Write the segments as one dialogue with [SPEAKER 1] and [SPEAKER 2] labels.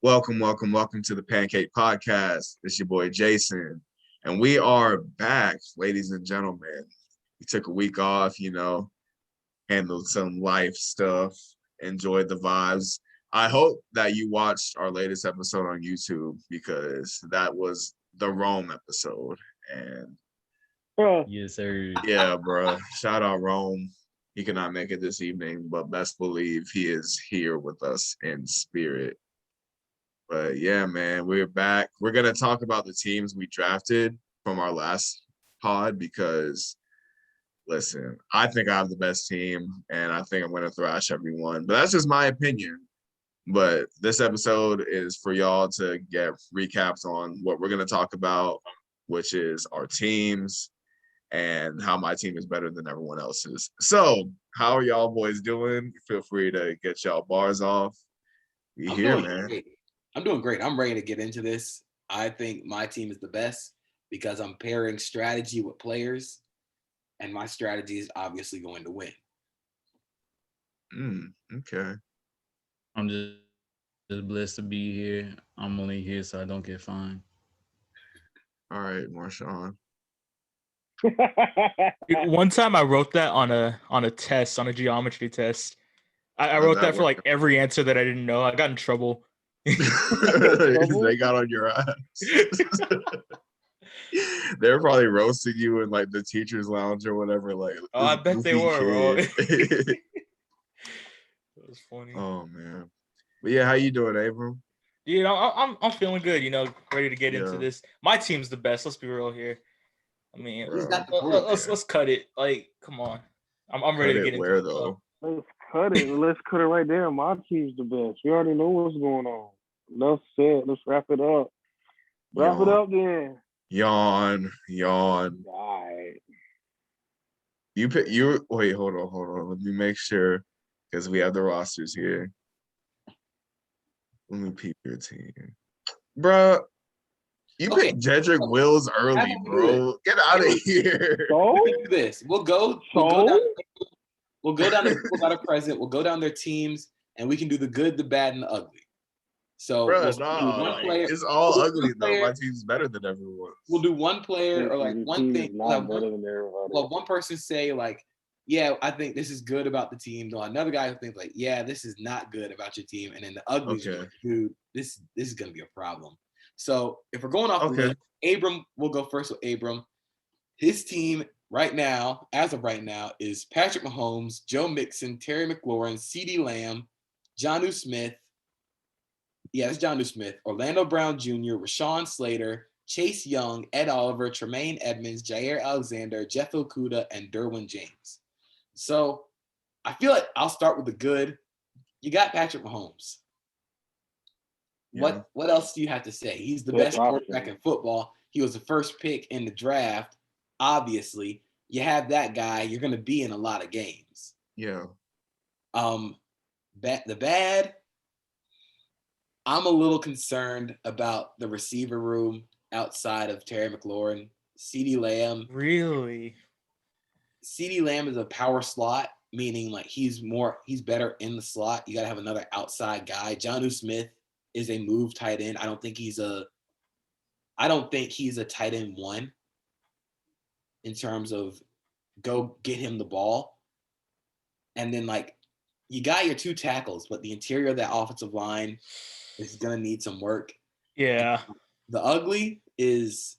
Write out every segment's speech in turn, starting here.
[SPEAKER 1] Welcome to the Pancaked podcast. It's your boy Jason, and we are back, ladies and gentlemen. We took a week off, handled some life stuff, enjoyed the vibes. I hope that you watched our latest episode on YouTube because that was the Rome episode. And
[SPEAKER 2] Yes, sir.
[SPEAKER 1] yeah, bro, shout out Rome. He cannot make it this evening, but best believe he is here with us in spirit. But yeah, man, we're back. We're gonna talk about the teams we drafted from our last pod because listen, I think I have the best team and I think I'm gonna thrash everyone. But that's just my opinion. But this episode is for y'all to get recaps on what we're gonna talk about, which is our teams and how my team is better than everyone else's. So, how are y'all boys doing? Feel free to get y'all bars off. We here, man.
[SPEAKER 3] Great. I'm doing great. I'm ready to get into this. I think my team is the best because I'm pairing strategy with players, and my strategy is obviously going to win.
[SPEAKER 1] Okay.
[SPEAKER 2] I'm just blessed to be here. I'm only here so I don't get fined.
[SPEAKER 1] All right, Marshawn.
[SPEAKER 4] One time I wrote that on a test, on a geometry test. I wrote that for like every answer that I didn't know. I got in trouble.
[SPEAKER 1] They got on your ass. They're probably roasting you in like the teacher's lounge or whatever. Like,
[SPEAKER 4] oh, I bet they were, bro. That was funny.
[SPEAKER 1] Oh man, but yeah, how you doing, Abram?
[SPEAKER 4] You know, I'm feeling good. Ready to get into this. My team's the best. Let's be real here. I mean, let's cut it. Like, come on. I'm ready to get into it
[SPEAKER 1] though.
[SPEAKER 5] Let's cut it. Let's cut it right there. My team's the best. You already know what's going on. Enough said. Let's wrap it up. Wrap it up then.
[SPEAKER 1] Yawn.
[SPEAKER 5] All right.
[SPEAKER 1] Wait, hold on. Let me make sure because we have the rosters here. Let me peep your team. Bruh, you picked Jedrick Wills early, bro. Get out of here.
[SPEAKER 5] So?
[SPEAKER 3] We can do this. We'll go down the present. We'll go down their teams, and we can do the good, the bad, and the ugly. So
[SPEAKER 1] one player. It's all ugly though. My team's better than everyone.
[SPEAKER 3] We'll do one player or like one thing. One person say like, yeah, I think this is good about the team. Though another guy who thinks like, yeah, this is not good about your team. And then the ugly dude, this is gonna be a problem. So if we're going off the list, Abram, we'll go first with Abram. His team right now, as of right now, is Patrick Mahomes, Joe Mixon, Terry McLaurin, CeeDee Lamb, Jonnu Smith. Yeah, it's Jonnu Smith, Orlando Brown Jr., Rashawn Slater, Chase Young, Ed Oliver, Tremaine Edmonds, Jair Alexander, Jeff Okudah, and Derwin James. So I feel like I'll start with the good. You got Patrick Mahomes. Yeah. What else do you have to say? He's the best quarterback in football. He was the first pick in the draft. Obviously, you have that guy, you're going to be in a lot of games.
[SPEAKER 1] Yeah.
[SPEAKER 3] The bad, I'm a little concerned about the receiver room outside of Terry McLaurin. CeeDee Lamb.
[SPEAKER 4] Really?
[SPEAKER 3] CeeDee Lamb is a power slot, meaning like he's better in the slot. You got to have another outside guy. Jonnu Smith is a move tight end. I don't think he's a tight end one in terms of go get him the ball. And then like you got your two tackles, but the interior of that offensive line is going to need some work.
[SPEAKER 4] Yeah.
[SPEAKER 3] And the ugly is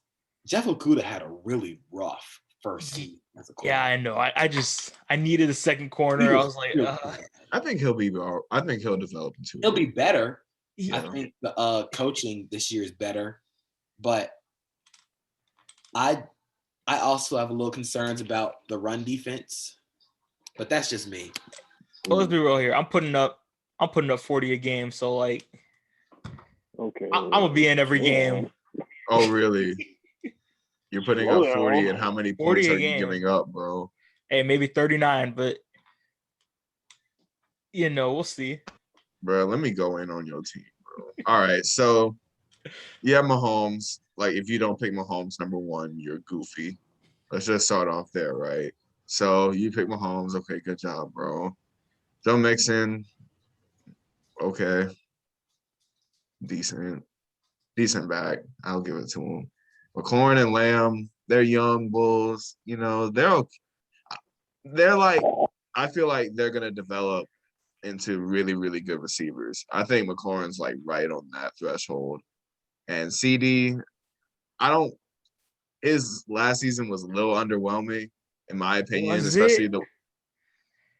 [SPEAKER 3] Jeff Okudah had a really rough first season as a corner.
[SPEAKER 4] Yeah, I know. I needed a second corner. I was like,
[SPEAKER 1] I think he'll develop into
[SPEAKER 3] He'll be better.
[SPEAKER 4] Yeah.
[SPEAKER 3] I think the coaching this year is better, but I also have a little concerns about the run defense, but that's just me.
[SPEAKER 4] Well, let's be real here. I'm putting up 40 a game, so like,
[SPEAKER 5] okay,
[SPEAKER 4] I'm gonna be in every game.
[SPEAKER 1] Oh, really? You're putting up 40, and how many points are you giving up, bro?
[SPEAKER 4] Hey, maybe 39, but we'll see.
[SPEAKER 1] Bro, let me go in on your team, bro. All right, so yeah, Mahomes. Like, if you don't pick Mahomes number one, you're goofy. Let's just start off there, right? So you pick Mahomes. Okay, good job, bro. Joe Mixon. Okay. decent back. I'll give it to him. McLaurin and Lamb, they're young bulls. You know, they're like, I feel like they're gonna develop into really, really good receivers. I think McLaurin's like right on that threshold. And CD, his last season was a little underwhelming, in my opinion, especially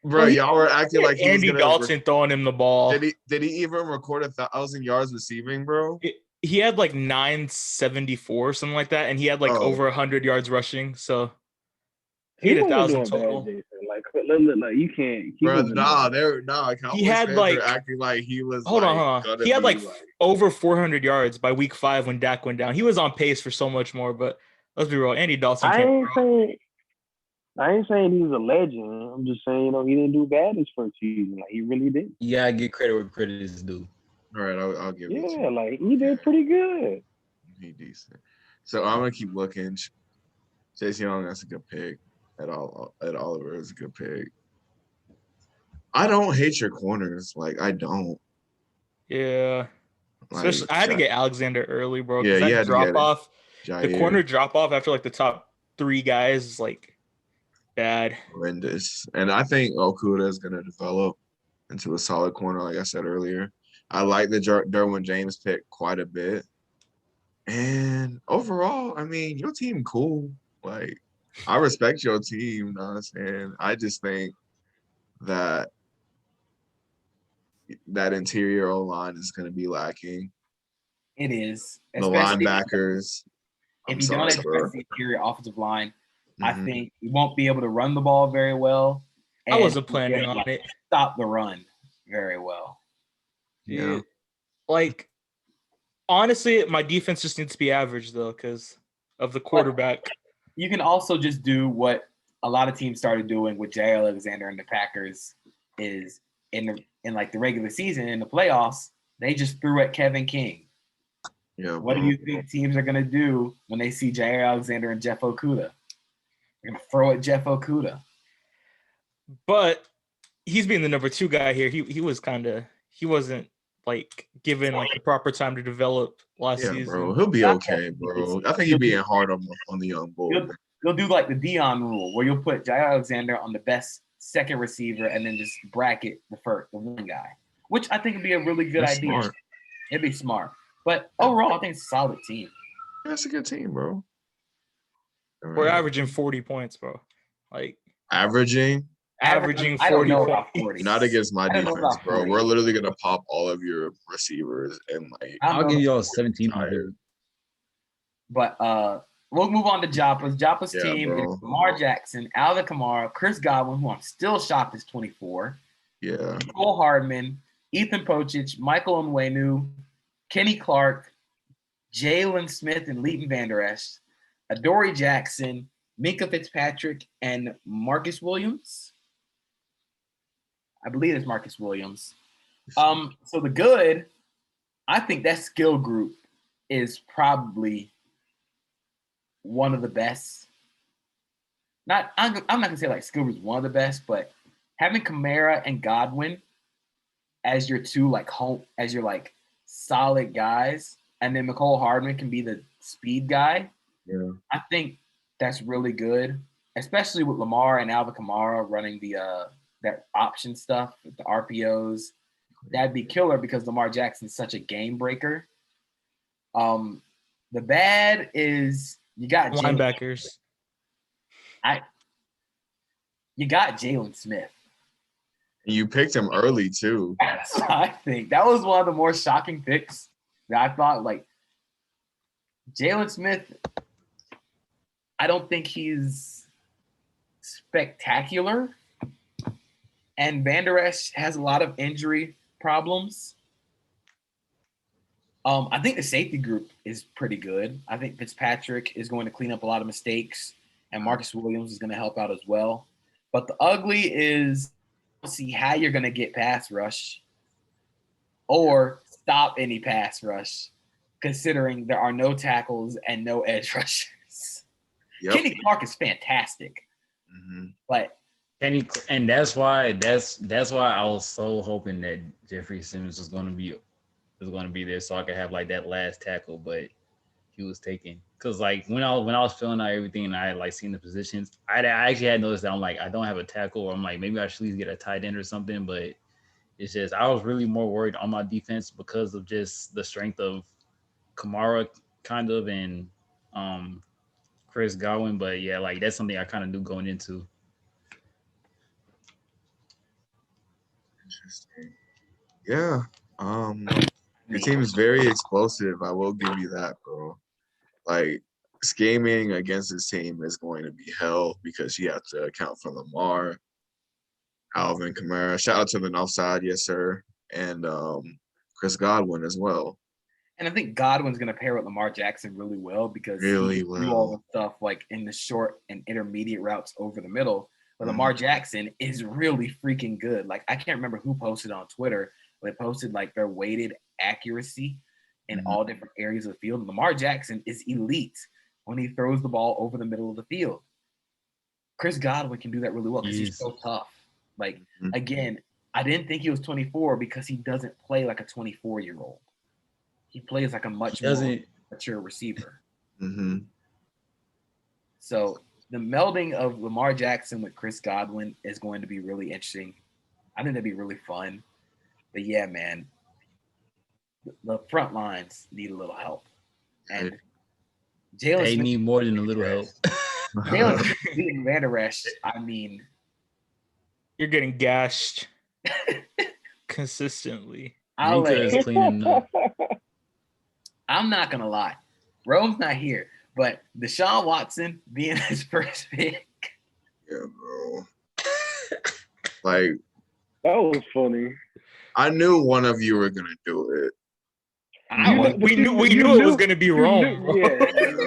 [SPEAKER 1] bro, y'all were acting like he was
[SPEAKER 4] Andy Dalton throwing him the ball.
[SPEAKER 1] Did he even record 1,000 yards receiving, bro?
[SPEAKER 4] He had like 974, something like that, and he had like over 100 yards rushing. So he had 1,000 total.
[SPEAKER 5] Like you can't.
[SPEAKER 1] Bro,
[SPEAKER 4] he had like
[SPEAKER 1] acting like he was.
[SPEAKER 4] Hold on. He had like over 400 yards by week 5 when Dak went down. He was on pace for so much more, but let's be real. Andy Dalton.
[SPEAKER 5] I ain't saying he's a legend. I'm just saying, he didn't do bad his first season. Like, he really did.
[SPEAKER 2] Yeah, I give credit where credit is due.
[SPEAKER 1] All right, I'll give it to you.
[SPEAKER 5] Yeah, like, he did pretty good.
[SPEAKER 1] He decent. So I'm going to keep looking. Chase Young, that's a good pick. Ed Oliver is a good pick. I don't hate your corners. Like, I don't.
[SPEAKER 4] Yeah.
[SPEAKER 1] Like,
[SPEAKER 4] especially, I had to get Alexander early, bro.
[SPEAKER 1] Yeah,
[SPEAKER 4] that drop off, the corner drop off after, like, the top 3 guys is, like, bad.
[SPEAKER 1] Horrendous. And I think Okuda is going to develop into a solid corner, like I said earlier. I like the Derwin James pick quite a bit. And overall, I mean, your team cool. Like, I respect your team, you know what I'm saying? I just think that interior O-line is going to be lacking.
[SPEAKER 3] It is.
[SPEAKER 1] The linebackers.
[SPEAKER 3] If you don't address the interior offensive line, I think you won't be able to run the ball very well.
[SPEAKER 4] I wasn't planning on it.
[SPEAKER 3] Stop the run very well.
[SPEAKER 4] Yeah. Like, honestly, my defense just needs to be average, though, because of the quarterback.
[SPEAKER 3] But you can also just do what a lot of teams started doing with Jay Alexander and the Packers is in like the regular season, in the playoffs, they just threw at Kevin King.
[SPEAKER 1] Yeah.
[SPEAKER 3] What do you think teams are going to do when they see Jair Alexander and Jeff Okudah? They're going to throw at Jeff Okudah.
[SPEAKER 4] But he's being the number 2 guy here. He wasn't like given like the proper time to develop last season.
[SPEAKER 1] Bro, he'll be okay, bro. I think he's being hard on the young bull.
[SPEAKER 3] You'll do like the Dion rule, where you'll put Jair Alexander on the best second receiver and then just bracket the one guy, which I think would be a really good idea.
[SPEAKER 1] Smart.
[SPEAKER 3] It'd be smart. But overall, I think it's a solid team.
[SPEAKER 1] That's a good team, bro.
[SPEAKER 4] We're averaging 40 points, bro. Like
[SPEAKER 1] averaging
[SPEAKER 4] 40 points.
[SPEAKER 3] 40.
[SPEAKER 1] Not against my defense, bro. We're literally gonna pop all of your receivers and like
[SPEAKER 2] I'll give y'all 1,700.
[SPEAKER 3] But we'll move on to Joppa's. Joppa's team is Lamar Jackson, Alvin Kamara, Chris Godwin, who I'm still shocked is 24.
[SPEAKER 1] Yeah.
[SPEAKER 3] Cole Hardman, Ethan Pochich, Michael Onwenu, Kenny Clark, Jalen Smith, and Leighton Vander Esch, Adoree Jackson, Minka Fitzpatrick, and Marcus Williams. I believe it's Marcus Williams. So the good, I think that skill group is probably one of the best. I'm not gonna say like skill group is one of the best, but having Kamara and Godwin as your 2 like solid guys, and then Mecole Hardman can be the speed guy.
[SPEAKER 1] Yeah,
[SPEAKER 3] I think that's really good, especially with Lamar and Alvin Kamara running the that option stuff, the RPOs. That'd be killer because Lamar Jackson's such a game breaker. The bad is you got
[SPEAKER 4] linebackers.
[SPEAKER 3] You got Jalen Smith.
[SPEAKER 1] You picked him early too.
[SPEAKER 3] I think that was one of the more shocking picks that I thought. Like Jalen Smith, I don't think he's spectacular. And Vander Esch has a lot of injury problems. I think the safety group is pretty good. I think Fitzpatrick is going to clean up a lot of mistakes, and Marcus Williams is going to help out as well. But the ugly is see how you're going to get pass rush or stop any pass rush, considering there are no tackles and no edge rushers. Yep. Kenny Clark is fantastic, but
[SPEAKER 2] and that's why I was so hoping that Jeffrey Simmons was going to be is going to be there, so I could have like that last tackle. But he was taken because like when I was filling out everything and I had like seen the positions, I actually had noticed that I'm like I don't have a tackle, or I'm like maybe I should at least get a tight end or something. But it's just I was really more worried on my defense because of just the strength of Kamara kind of and Chris Godwin. But yeah, like that's something I kind of knew going into.
[SPEAKER 1] Interesting. Yeah. Your team is very explosive. I will give you that, bro. Like scheming against this team is going to be hell because you have to account for Lamar, Alvin Kamara. Shout out to the North Side, yes sir, and Chris Godwin as well.
[SPEAKER 3] And I think Godwin's going to pair with Lamar Jackson really well because he do all the stuff like in the short and intermediate routes over the middle. But Lamar Jackson is really freaking good. Like I can't remember who posted on Twitter. They posted like their weighted accuracy in all different areas of the field. Lamar Jackson is elite when he throws the ball over the middle of the field. Chris Godwin can do that really well because he's so tough. Like, again, I didn't think he was 24 because he doesn't play like a 24-year-old. He plays like a much more mature receiver. So the melding of Lamar Jackson with Chris Godwin is going to be really interesting. I think that'd be really fun. But yeah, man, the front lines need a little help. And
[SPEAKER 2] They need more than a little help.
[SPEAKER 3] Jalen Smith beating Van Der Esch, I mean,
[SPEAKER 4] you're getting gashed consistently.
[SPEAKER 3] I'm not gonna lie, Rome's not here, but Deshaun Watson being his first pick.
[SPEAKER 1] Yeah, bro. Like
[SPEAKER 5] that was funny.
[SPEAKER 1] I knew one of you were gonna do it.
[SPEAKER 4] We knew it was gonna be Rome.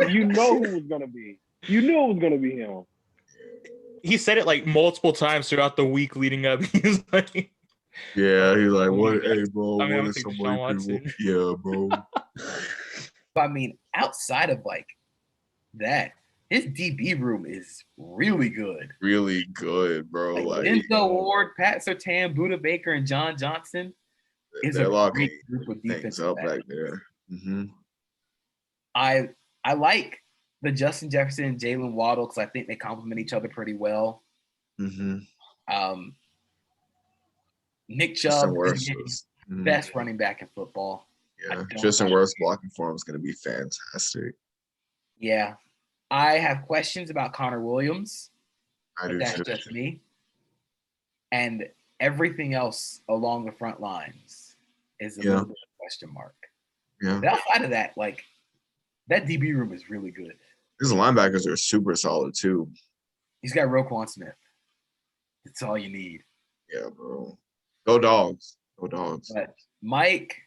[SPEAKER 5] You know who was gonna be. You knew it was gonna be him.
[SPEAKER 4] He said it like multiple times throughout the week leading up. He's like,
[SPEAKER 1] yeah, he's like, "What, hey, bro? What is somebody? Yeah, bro."
[SPEAKER 3] I mean, outside of like that, his DB room is really good.
[SPEAKER 1] Really good, bro.
[SPEAKER 3] Like Denzel Ward, Pat Surtain, Buda Baker, and John Johnson is a great group of defensive
[SPEAKER 1] back there.
[SPEAKER 3] I like the Justin Jefferson and Jalen Waddle because I think they complement each other pretty well. Nick Chubb is the best running back in football.
[SPEAKER 1] Yeah, Justin Worth's blocking form is going to be fantastic.
[SPEAKER 3] Yeah. I have questions about Connor Williams. That's just me. And everything else along the front lines is a little bit of a question mark.
[SPEAKER 1] Yeah.
[SPEAKER 3] But outside of that, like, that DB room is really good.
[SPEAKER 1] His linebackers are super solid, too.
[SPEAKER 3] He's got Roquan Smith. That's all you need.
[SPEAKER 1] Yeah, bro. Go Dogs. Go Dogs.
[SPEAKER 3] But Mike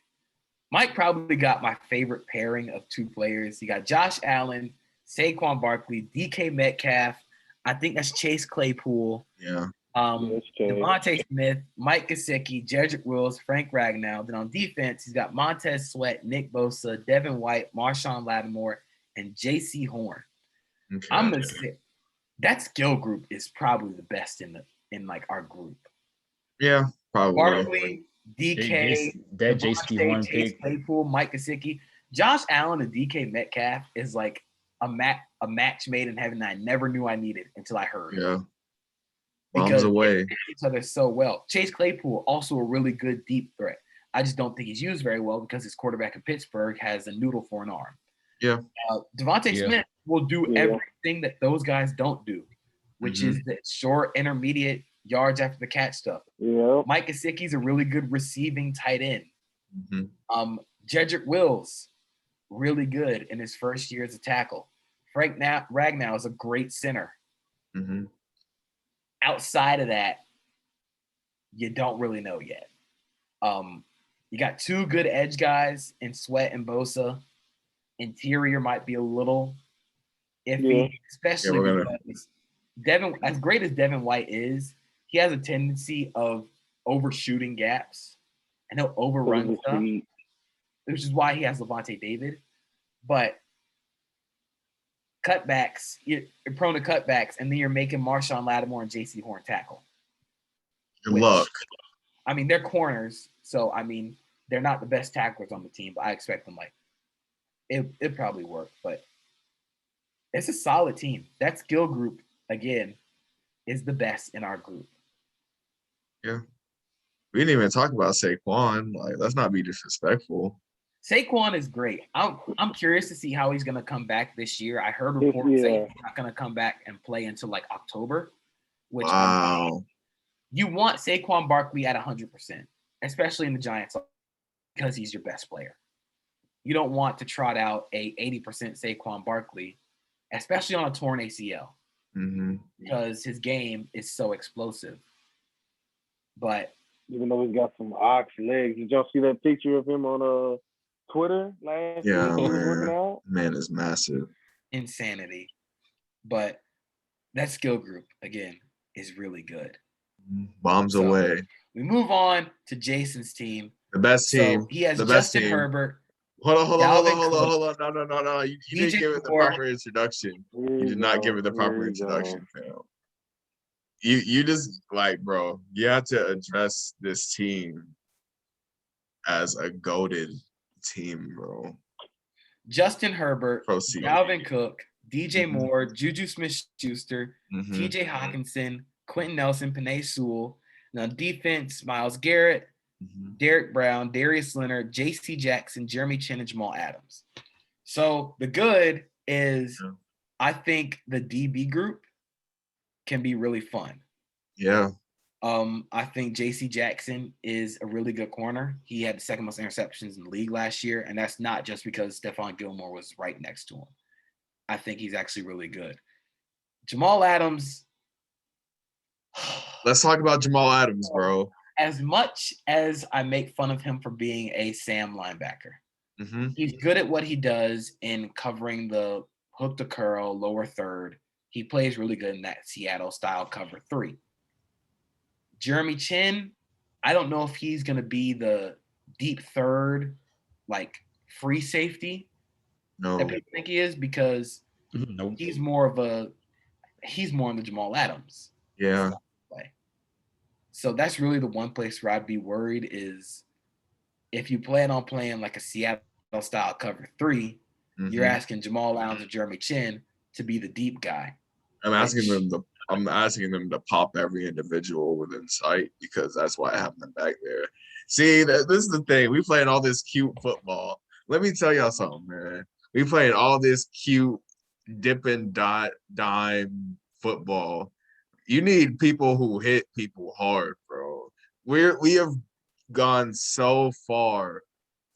[SPEAKER 3] probably got my favorite pairing of two players. He got Josh Allen, Saquon Barkley, DK Metcalf. I think that's Chase Claypool.
[SPEAKER 1] Yeah.
[SPEAKER 3] Devontae Smith, Mike Gesicki, Jedrick Wills, Frank Ragnow. Then on defense, he's got Montez Sweat, Nick Bosa, Devin White, Marshawn Lattimore, and J.C. Horn. Okay. I'm gonna say that skill group is probably the best in like our group.
[SPEAKER 1] Yeah, probably.
[SPEAKER 3] Barkley, DK,
[SPEAKER 2] that J.C. Horn pick,
[SPEAKER 3] Claypool, Mike Gesicki, Josh Allen, and DK Metcalf is like a match made in heaven that I never knew I needed until I heard.
[SPEAKER 1] Yeah. Bombs away.
[SPEAKER 3] They each other so well. Chase Claypool, also a really good deep threat. I just don't think he's used very well because his quarterback in Pittsburgh has a noodle for an arm.
[SPEAKER 1] Yeah.
[SPEAKER 3] Devontae Smith will do everything that those guys don't do, which is the short, intermediate yards after the catch stuff.
[SPEAKER 5] Yeah.
[SPEAKER 3] Mike Gesicki's a really good receiving tight end. Jedrick Wills, really good in his first year as a tackle. Frank Ragnow is a great center. Outside of that, you don't really know yet. You got two good edge guys in Sweat and Bosa. Interior might be a little iffy, especially because Devin, as great as Devin White is, he has a tendency of overshooting gaps and he'll overrun stuff, which is why he has Levante David. But cutbacks, you're prone to cutbacks, and then you're making Marshawn Lattimore and J.C. Horn tackle.
[SPEAKER 1] Good luck.
[SPEAKER 3] I mean, they're corners, so I mean, they're not the best tacklers on the team, but I expect them like it probably work. But it's a solid team. That skill group again is the best in our group.
[SPEAKER 1] Yeah. We didn't even talk about Saquon. Like, let's not be disrespectful.
[SPEAKER 3] Saquon is great. I'm curious to see how he's gonna come back this year. I heard reports saying he's not gonna come back and play until like October, which you want Saquon Barkley at 100%, especially in the Giants because he's your best player. You don't want to trot out a 80% Saquon Barkley, especially on a torn ACL, because his game is so explosive. But
[SPEAKER 5] even though he's got some ox legs, did y'all see that picture of him on Twitter last week?
[SPEAKER 1] Man is massive.
[SPEAKER 3] Insanity. But that skill group, again, is really good.
[SPEAKER 1] Bombs away.
[SPEAKER 3] We move on to Jason's team.
[SPEAKER 1] The best team.
[SPEAKER 3] So he has Justin Herbert.
[SPEAKER 1] Hold on. No. You didn't give it the proper introduction. You did not give it the proper introduction, fam. You just like, bro, you have to address this team as a goated team, bro.
[SPEAKER 3] Justin Herbert, Dalvin Cook, DJ Moore, Juju Smith-Schuster, TJ Hawkinson, Quentin Nelson, Penei Sewell. Now defense, Myles Garrett, Derek Brown, Darius Leonard, J.C. Jackson, Jeremy Chin, and Jamal Adams. So the good is I think the DB group can be really fun.
[SPEAKER 1] Yeah.
[SPEAKER 3] I think J.C. Jackson is a really good corner. He had the second most interceptions in the league last year, and that's not just because Stephon Gilmore was right next to him. I think he's actually really good. Jamal Adams.
[SPEAKER 1] Let's talk about Jamal Adams, bro.
[SPEAKER 3] As much as I make fun of him for being a Sam linebacker, he's good at what he does in covering the hook to curl, lower third. He plays really good in that Seattle-style cover 3. Jeremy Chin, I don't know if he's going to be the deep third, like free safety that people think he is, because he's more in the Jamal Adams.
[SPEAKER 1] Yeah.
[SPEAKER 3] Play. So that's really the one place where I'd be worried is if you plan on playing like a Seattle-style cover 3, you're asking Jamal Adams or Jeremy Chin to be the deep guy.
[SPEAKER 1] I'm asking them to pop every individual within sight because that's why I have them back there. See, this is the thing. We playing all this cute football. Let me tell y'all something, man. We playing all this cute dipping dime football. You need people who hit people hard, bro. We have gone so far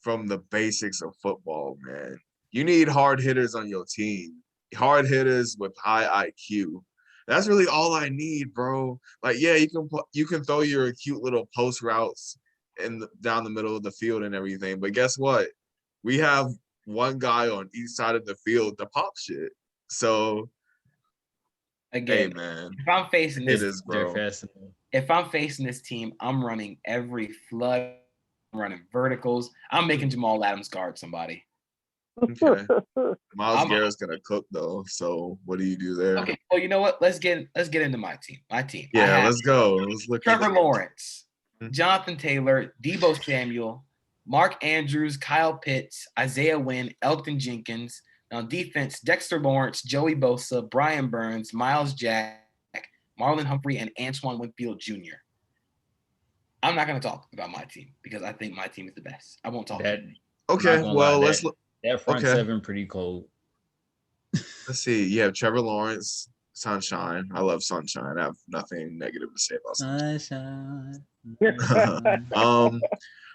[SPEAKER 1] from the basics of football, man. You need hard hitters on your team. Hard hitters with high IQ. That's really all I need, bro. Like, yeah, you can throw your cute little post routes down the middle of the field and everything, but guess what? We have one guy on each side of the field to pop shit. So,
[SPEAKER 3] again,
[SPEAKER 1] hey, man,
[SPEAKER 3] if I'm facing this,
[SPEAKER 1] bro.
[SPEAKER 3] If I'm facing this team, I'm running every flood, I'm running verticals. I'm making Jamal Adams guard somebody.
[SPEAKER 1] Okay. Myles Garrett's gonna cook though. So what do you do there?
[SPEAKER 3] Okay. Well, you know what? Let's get into my team.
[SPEAKER 1] Yeah, let's go. Let's look.
[SPEAKER 3] Trevor Lawrence, Jonathan Taylor, Deebo Samuel, Mark Andrews, Kyle Pitts, Isaiah Wynn, Elton Jenkins. On defense, Dexter Lawrence, Joey Bosa, Brian Burns, Miles Jack, Marlon Humphrey, and Antoine Winfield Jr. I'm not going to talk about my team because I think my team is the best. I won't talk about it.
[SPEAKER 1] Okay, well, let's look.
[SPEAKER 2] That front seven pretty cold.
[SPEAKER 1] Let's see. You have Trevor Lawrence, Sunshine. I love Sunshine. I have nothing negative to say about Sunshine.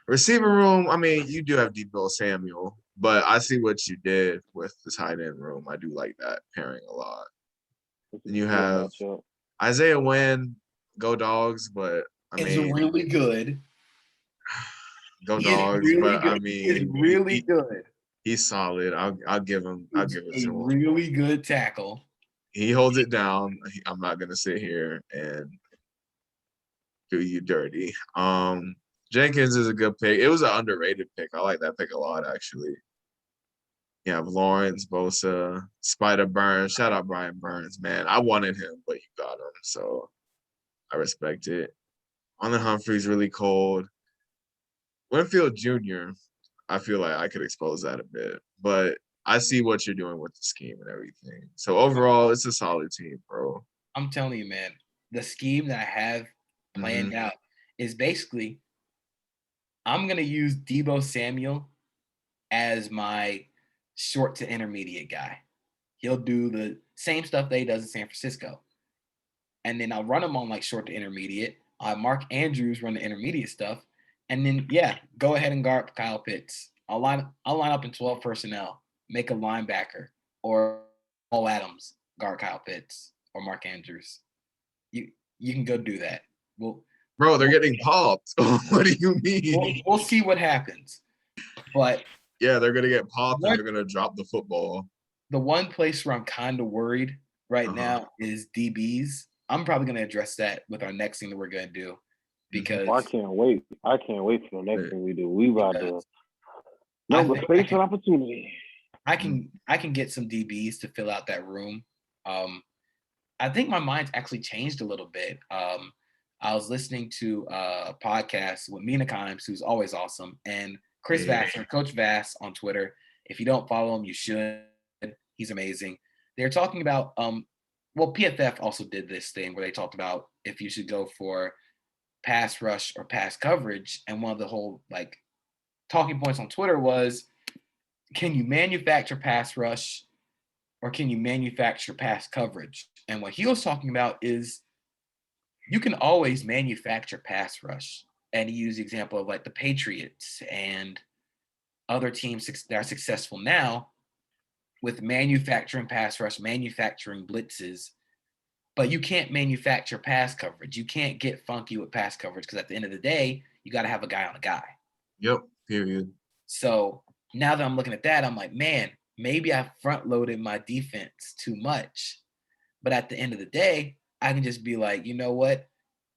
[SPEAKER 1] Receiver room, I mean, you do have Deebo Samuel, but I see what you did with the tight end room. I do like that pairing a lot. And you have Isaiah Wynn, go Dogs, but I mean,
[SPEAKER 3] it's really good.
[SPEAKER 1] Go Dogs, really but good. I mean,
[SPEAKER 3] he's really good.
[SPEAKER 1] He's solid. I'll give him. I'll give it to him.
[SPEAKER 3] Really good tackle.
[SPEAKER 1] He holds it down. I'm not gonna sit here and do you dirty. Jenkins is a good pick. It was an underrated pick. I like that pick a lot, actually. You have Lawrence, Bosa, Spider Burns. Shout out Brian Burns, man. I wanted him, but you got him, so I respect it. Marlon Humphrey's really cold. Winfield Jr., I feel like I could expose that a bit, but I see what you're doing with the scheme and everything. So overall, it's a solid team, bro.
[SPEAKER 3] I'm telling you, man, the scheme that I have planned out is basically I'm going to use Deebo Samuel as my short to intermediate guy. He'll do the same stuff that he does in San Francisco. And then I'll run him on like short to intermediate. Mark Andrews run the intermediate stuff. And then, go ahead and guard Kyle Pitts. I'll line up in 12 personnel, make a linebacker, or Paul Adams guard Kyle Pitts or Mark Andrews. You can go do that.
[SPEAKER 1] Bro, they're getting popped. What do you mean?
[SPEAKER 3] We'll see what happens. But
[SPEAKER 1] yeah, they're gonna get popped and they're gonna drop the football.
[SPEAKER 3] The one place where I'm kind of worried right now is DBs. I'm probably gonna address that with our next thing that we're gonna do because
[SPEAKER 5] I can't wait. I can't wait for the next thing we do. We about to space and opportunity.
[SPEAKER 3] I can get some DBs to fill out that room. I think my mind's actually changed a little bit. I was listening to a podcast with Mina Kimes, who's always awesome, and Chris Vassar, Coach Vass on Twitter. If you don't follow him, you should. He's amazing. They're talking about, PFF also did this thing where they talked about if you should go for pass rush or pass coverage. And one of the whole talking points on Twitter was, can you manufacture pass rush or can you manufacture pass coverage? And what he was talking about is you can always manufacture pass rush. And he used the example of the Patriots and other teams that are successful now with manufacturing pass rush, manufacturing blitzes, but you can't manufacture pass coverage. You can't get funky with pass coverage because at the end of the day, you got to have a guy on a guy.
[SPEAKER 1] Yep, period.
[SPEAKER 3] So now that I'm looking at that, I'm like, man, maybe I front-loaded my defense too much. But at the end of the day, I can just be like, you know what?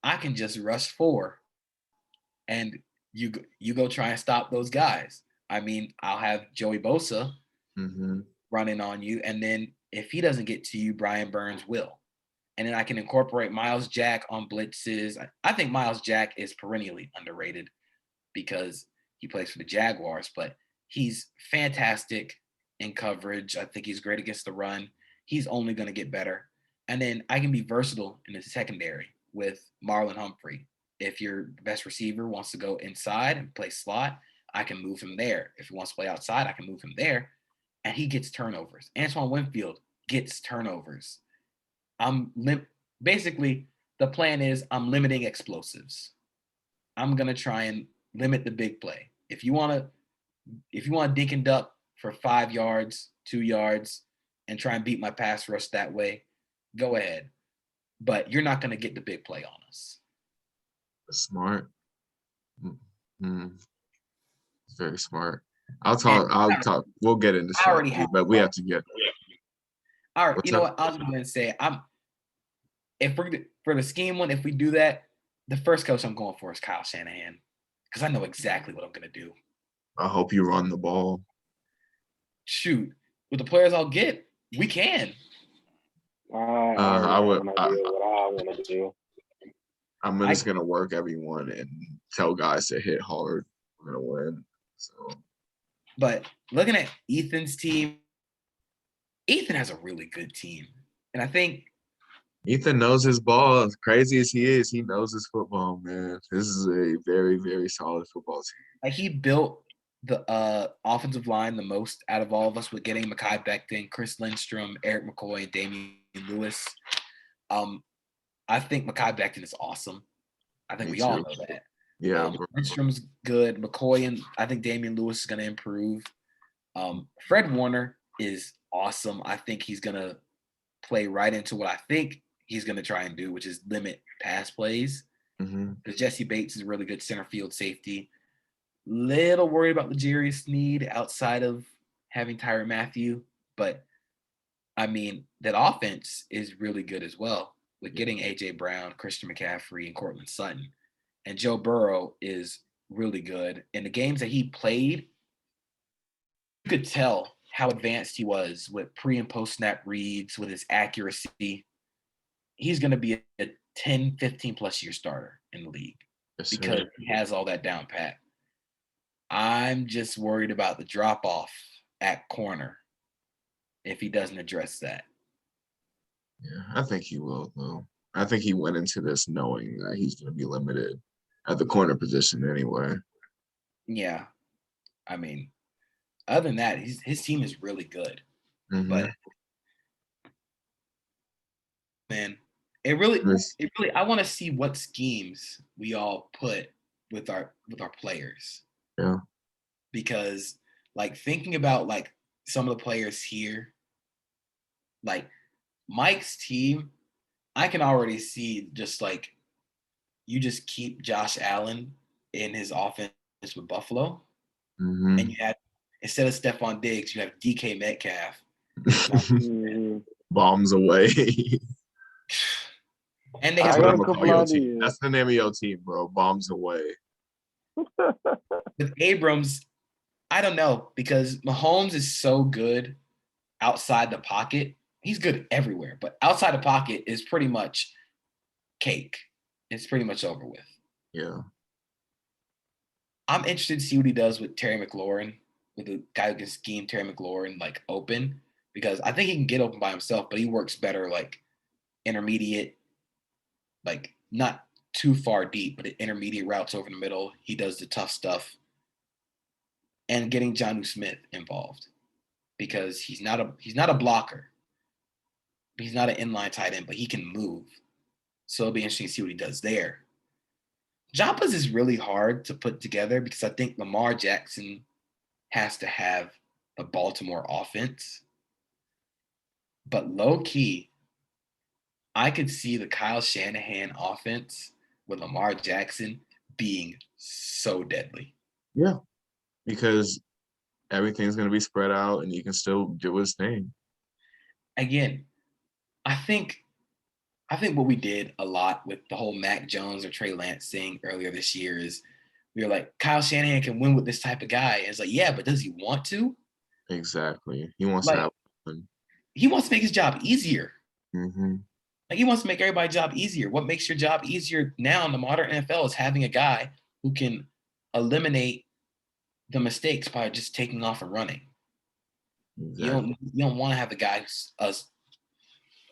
[SPEAKER 3] I can just rush 4. And you go try and stop those guys. I mean, I'll have Joey Bosa running on you. And then if he doesn't get to you, Brian Burns will. And then I can incorporate Miles Jack on blitzes. I think Miles Jack is perennially underrated because he plays for the Jaguars, but he's fantastic in coverage. I think he's great against the run. He's only going to get better. And then I can be versatile in the secondary with Marlon Humphrey. If your best receiver wants to go inside and play slot, I can move him there. If he wants to play outside, I can move him there. And he gets turnovers. Antoine Winfield gets turnovers. Basically, the plan is I'm limiting explosives. I'm going to try and limit the big play. If you want to dink and duck for 5 yards, 2 yards, and try and beat my pass rush that way, go ahead. But you're not going to get the big play on us.
[SPEAKER 1] Smart. It's very smart. I'll talk. We'll get into strategy, but we have to get.
[SPEAKER 3] All right. You know what? I was going to say, if we're for the scheme one, if we do that, the first coach I'm going for is Kyle Shanahan because I know exactly what I'm going to do.
[SPEAKER 1] I hope you run the ball.
[SPEAKER 3] Shoot, with the players I'll get, we can.
[SPEAKER 5] I want to do.
[SPEAKER 1] I'm just gonna work everyone and tell guys to hit hard. We're gonna win. So,
[SPEAKER 3] but looking at Ethan's team, Ethan has a really good team, and I think
[SPEAKER 1] Ethan knows his ball. As crazy as he is, he knows his football, man. This is a very, very solid football team.
[SPEAKER 3] He built the offensive line the most out of all of us with getting Mekhi Becton, Chris Lindstrom, Eric McCoy, and Damian Lewis. I think Mekhi Becton is awesome. I think we all know that.
[SPEAKER 1] Yeah.
[SPEAKER 3] Lindstrom's good. McCoy and I think Damian Lewis is going to improve. Fred Warner is awesome. I think he's going to play right into what I think he's going to try and do, which is limit pass plays. Because Jesse Bates is a really good center field safety. Little worried about L'Jarius Sneed outside of having Tyrann Mathieu. But, I mean, that offense is really good as well with getting A.J. Brown, Christian McCaffrey, and Courtland Sutton. And Joe Burrow is really good. In the games that he played, you could tell how advanced he was with pre- and post-snap reads, with his accuracy. He's going to be a 10, 15-plus year starter in the league because he has all that down pat. I'm just worried about the drop off at corner if he doesn't address that.
[SPEAKER 1] Yeah, I think he will, though. I think he went into this knowing that he's going to be limited at the corner position anyway.
[SPEAKER 3] Yeah. I mean, other than that, his team is really good.
[SPEAKER 1] Mm-hmm.
[SPEAKER 3] But man, it really I want to see what schemes we all put with our players.
[SPEAKER 1] Yeah.
[SPEAKER 3] Because like thinking about like some of the players here, like Mike's team, I can already see just like you just keep Josh Allen in his offense with Buffalo, and you have instead of Stephon Diggs, you have DK Metcalf.
[SPEAKER 1] Bombs away.
[SPEAKER 3] And they have
[SPEAKER 1] that's the name of your team, bro. Bombs away.
[SPEAKER 3] With Abrams, I don't know, because Mahomes is so good outside the pocket. He's good everywhere, but outside the pocket is pretty much cake. It's pretty much over with.
[SPEAKER 1] Yeah.
[SPEAKER 3] I'm interested to see what he does with Terry McLaurin, with the guy who can scheme Terry McLaurin like open, because I think he can get open by himself, but he works better like intermediate, like not too far deep, but intermediate routes over the middle. He does the tough stuff. And getting Jonnu Smith involved, because he's not a blocker. He's not an inline tight end, but he can move. So it'll be interesting to see what he does there. Jampa's is really hard to put together because I think Lamar Jackson has to have the Baltimore offense. But low key, I could see the Kyle Shanahan offense with Lamar Jackson being so deadly.
[SPEAKER 1] Yeah, because everything's going to be spread out and you can still do his thing.
[SPEAKER 3] Again, I think what we did a lot with the whole Mac Jones or Trey Lance thing earlier this year is we were like, Kyle Shanahan can win with this type of guy. And it's like, yeah, but does he want to?
[SPEAKER 1] Exactly. He wants to have fun.
[SPEAKER 3] He wants to make his job easier.
[SPEAKER 1] Mm-hmm.
[SPEAKER 3] Like he wants to make everybody's job easier. What makes your job easier now in the modern NFL is having a guy who can eliminate the mistakes by just taking off and running. Exactly. You don't want to have a guy who's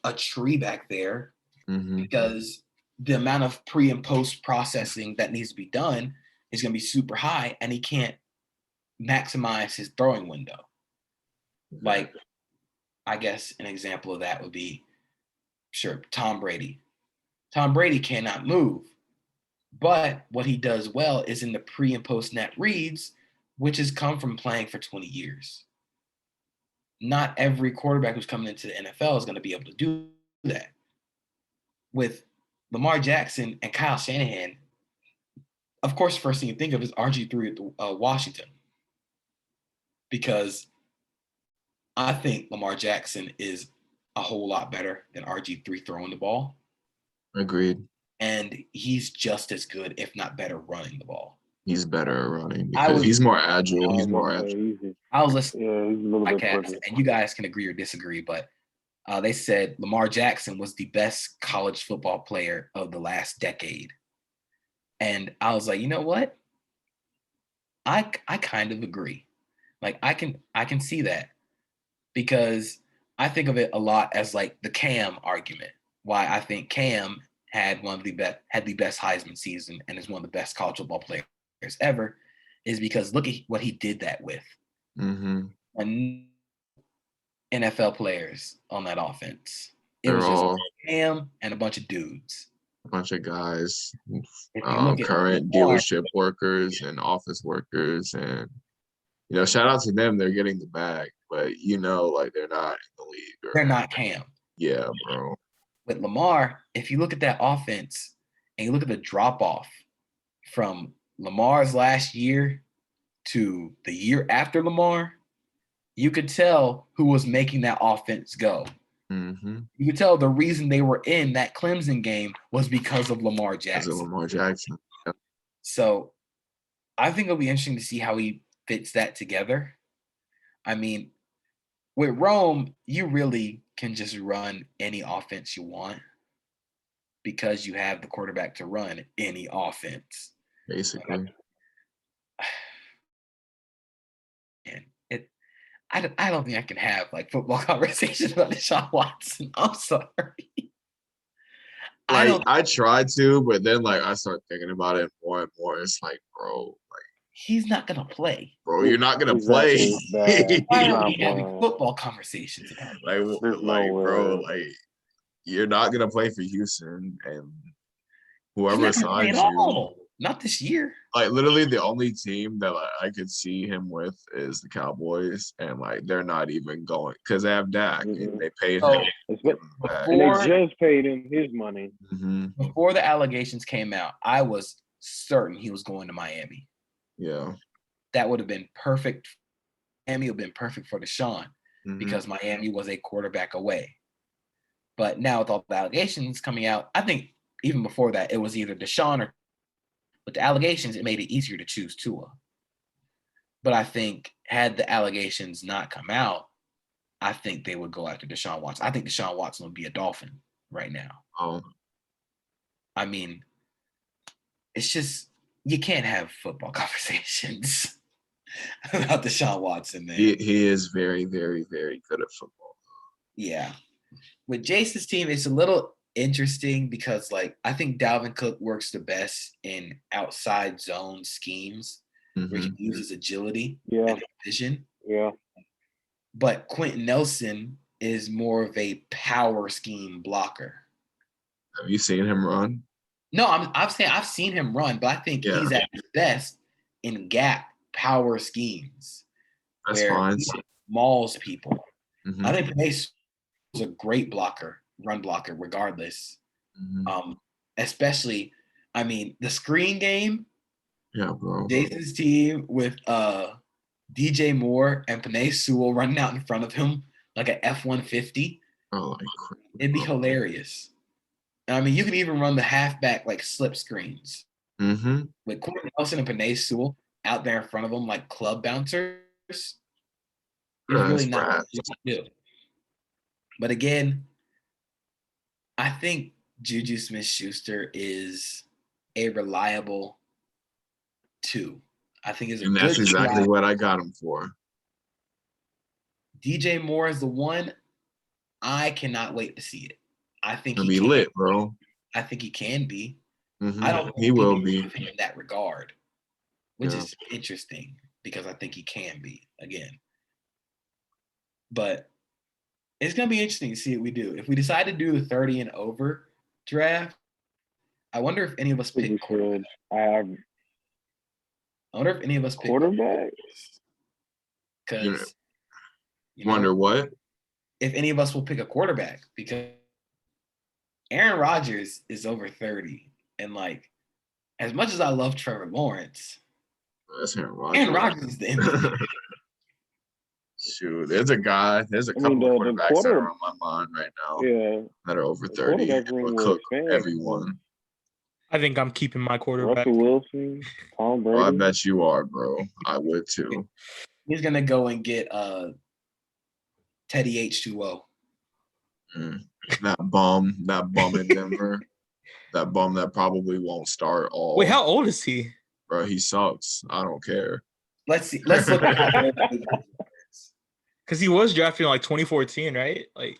[SPEAKER 3] a tree back there, because the amount of pre and post processing that needs to be done is going to be super high, and he can't maximize his throwing window. Like, I guess an example of that would be, sure, Tom Brady. Tom Brady cannot move, but what he does well is in the pre and post net reads, which has come from playing for 20 years. Not every quarterback who's coming into the NFL is going to be able to do that. With Lamar Jackson and Kyle Shanahan, of course, the first thing you think of is RG3 at Washington, because I think Lamar Jackson is a whole lot better than RG3 throwing the ball.
[SPEAKER 1] Agreed.
[SPEAKER 3] And he's just as good, if not better, running the ball.
[SPEAKER 1] He's better at running because he's more agile. He's more agile.
[SPEAKER 3] I was listening to the podcast, and you guys can agree or disagree, but they said Lamar Jackson was the best college football player of the last decade. And I was like, you know what? I kind of agree. Like I can see that, because I think of it a lot as like the Cam argument. Why I think Cam had the best Heisman season and is one of the best college football players ever, is because look at what he did that with. And NFL players on that offense. It was just Cam and a bunch of dudes.
[SPEAKER 1] A bunch of guys, current dealership workers and office workers, and shout out to them. They're getting the bag, but like they're not in the league.
[SPEAKER 3] They're not Cam.
[SPEAKER 1] Yeah, bro.
[SPEAKER 3] With Lamar, if you look at that offense and you look at the drop off from Lamar's last year to the year after Lamar, you could tell who was making that offense go. You could tell the reason they were in that Clemson game was because of Lamar Jackson.
[SPEAKER 1] Yep.
[SPEAKER 3] So I think it'll be interesting to see how he fits that together. I mean, with Rome, you really can just run any offense you want because you have the quarterback to run any offense.
[SPEAKER 1] Basically.
[SPEAKER 3] I don't think I can have like football conversations about Deshaun Watson. I'm sorry.
[SPEAKER 1] I tried to, but then like I start thinking about it more and more. It's like, bro, like
[SPEAKER 3] he's not gonna play.
[SPEAKER 1] Bro, you're not gonna play.
[SPEAKER 3] Why are we having football conversations about
[SPEAKER 1] it? Bro, like you're not gonna play for Houston, and whoever signs you,
[SPEAKER 3] not this year.
[SPEAKER 1] Like literally, the only team that I could see him with is the Cowboys, and like they're not even going because they have Dak. And they paid him.
[SPEAKER 5] And they just paid him his money.
[SPEAKER 3] Before the allegations came out, I was certain he was going to Miami.
[SPEAKER 1] Yeah,
[SPEAKER 3] that would have been perfect. Miami would have been perfect for Deshaun because Miami was a quarterback away. But now with all the allegations coming out, I think even before that, it was either Deshaun or. With the allegations, it made it easier to choose Tua. But I think had the allegations not come out, I think they would go after Deshaun Watson. I think Deshaun Watson would be a Dolphin right now.
[SPEAKER 1] Oh.
[SPEAKER 3] I mean, it's just, you can't have football conversations about Deshaun Watson, man.
[SPEAKER 1] He is very, very, very good at football.
[SPEAKER 3] Yeah. With Jason's team, it's a little interesting because like I think Dalvin Cook works the best in outside zone schemes where he uses agility and vision.
[SPEAKER 5] Yeah.
[SPEAKER 3] But Quentin Nelson is more of a power scheme blocker.
[SPEAKER 1] Have you seen him run?
[SPEAKER 3] No, I'm saying I've seen him run, but I think he's at his best in gap power schemes.
[SPEAKER 1] That's fine.
[SPEAKER 3] He mauls people. I think Mace is a great blocker. Run blocker regardless. Especially, I mean, the screen game.
[SPEAKER 1] Yeah, bro.
[SPEAKER 3] Jason's team with DJ Moore and Penei Sewell running out in front of him like an F-150.
[SPEAKER 1] Oh,
[SPEAKER 3] it'd be hilarious. I mean, you can even run the halfback like slip screens. With Quentin Nelson and Penei Sewell out there in front of them like club bouncers. It's really not what you do. But again, I think Juju Smith-Schuster is a reliable 2. I think is a
[SPEAKER 1] and
[SPEAKER 3] good
[SPEAKER 1] that's exactly what I got him for.
[SPEAKER 3] DJ Moore is the one. I cannot wait to see it. I think
[SPEAKER 1] he'll be lit, bro.
[SPEAKER 3] I think he can be. I don't think
[SPEAKER 1] he will be
[SPEAKER 3] in that regard, which is interesting because I think he can be again. But it's going to be interesting to see what we do. If we decide to do the 30 and over draft, I wonder if any of us pick quarterback. I wonder if any of us pick
[SPEAKER 5] quarterback.
[SPEAKER 3] Because
[SPEAKER 1] wonder what?
[SPEAKER 3] If any of us will pick a quarterback, because Aaron Rodgers is over 30. And like, as much as I love Trevor Lawrence,
[SPEAKER 1] that's Aaron Rodgers.
[SPEAKER 3] Aaron Rodgers is the MVP.
[SPEAKER 1] Shoot, there's a couple of quarterbacks that are on my mind right now.
[SPEAKER 5] Yeah,
[SPEAKER 1] that are over 30 and will cook everyone.
[SPEAKER 4] I think I'm keeping my quarterback.
[SPEAKER 5] Russell Wilson, Tom Brady.
[SPEAKER 1] I bet you are, bro. I would too.
[SPEAKER 3] He's gonna go and get Teddy H2O.
[SPEAKER 1] That bum in Denver. That bum that probably won't start all.
[SPEAKER 4] Wait, how old is he?
[SPEAKER 1] Bro, he sucks. I don't care.
[SPEAKER 3] Let's see. Let's look at
[SPEAKER 4] because he was drafted in like 2014, right? Like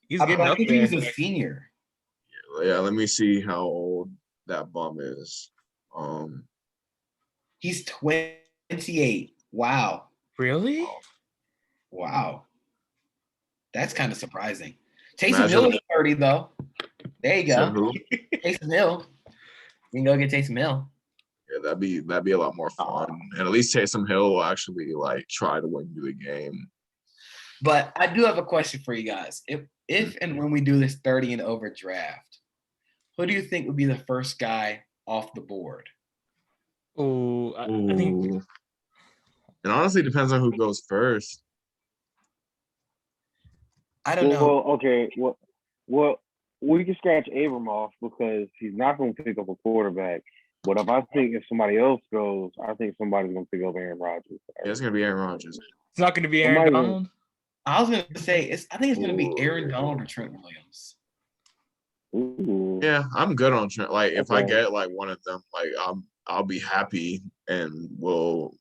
[SPEAKER 4] he's getting up there.
[SPEAKER 3] He's a senior.
[SPEAKER 1] Yeah, let me see how old that bum is.
[SPEAKER 3] He's 28. Wow.
[SPEAKER 4] Really?
[SPEAKER 3] Wow. That's kind of surprising. Taysom Hill is 30 though. There you go. Taysom Hill. You can go get Taysom Hill.
[SPEAKER 1] Yeah, that'd be a lot more fun. And at least Taysom Hill will actually like try to win you the game.
[SPEAKER 3] But I do have a question for you guys. If and when we do this 30 and over draft, who do you think would be the first guy off the board?
[SPEAKER 4] Oh, I think
[SPEAKER 1] it honestly depends on who goes first.
[SPEAKER 3] I don't know.
[SPEAKER 5] Well, okay. Well, we can scratch Abram off because he's not going to pick up a quarterback. But if somebody else goes, I think somebody's going to pick up Aaron Rodgers.
[SPEAKER 1] Yeah, it's going to be Aaron Rodgers.
[SPEAKER 4] It's not going to be Aaron Donald.
[SPEAKER 3] I was going to say I think it's going to be Aaron Donald or Trent Williams.
[SPEAKER 5] Ooh.
[SPEAKER 1] Yeah, I'm good on Trent. Like if I get like one of them, like I'll be happy and we'll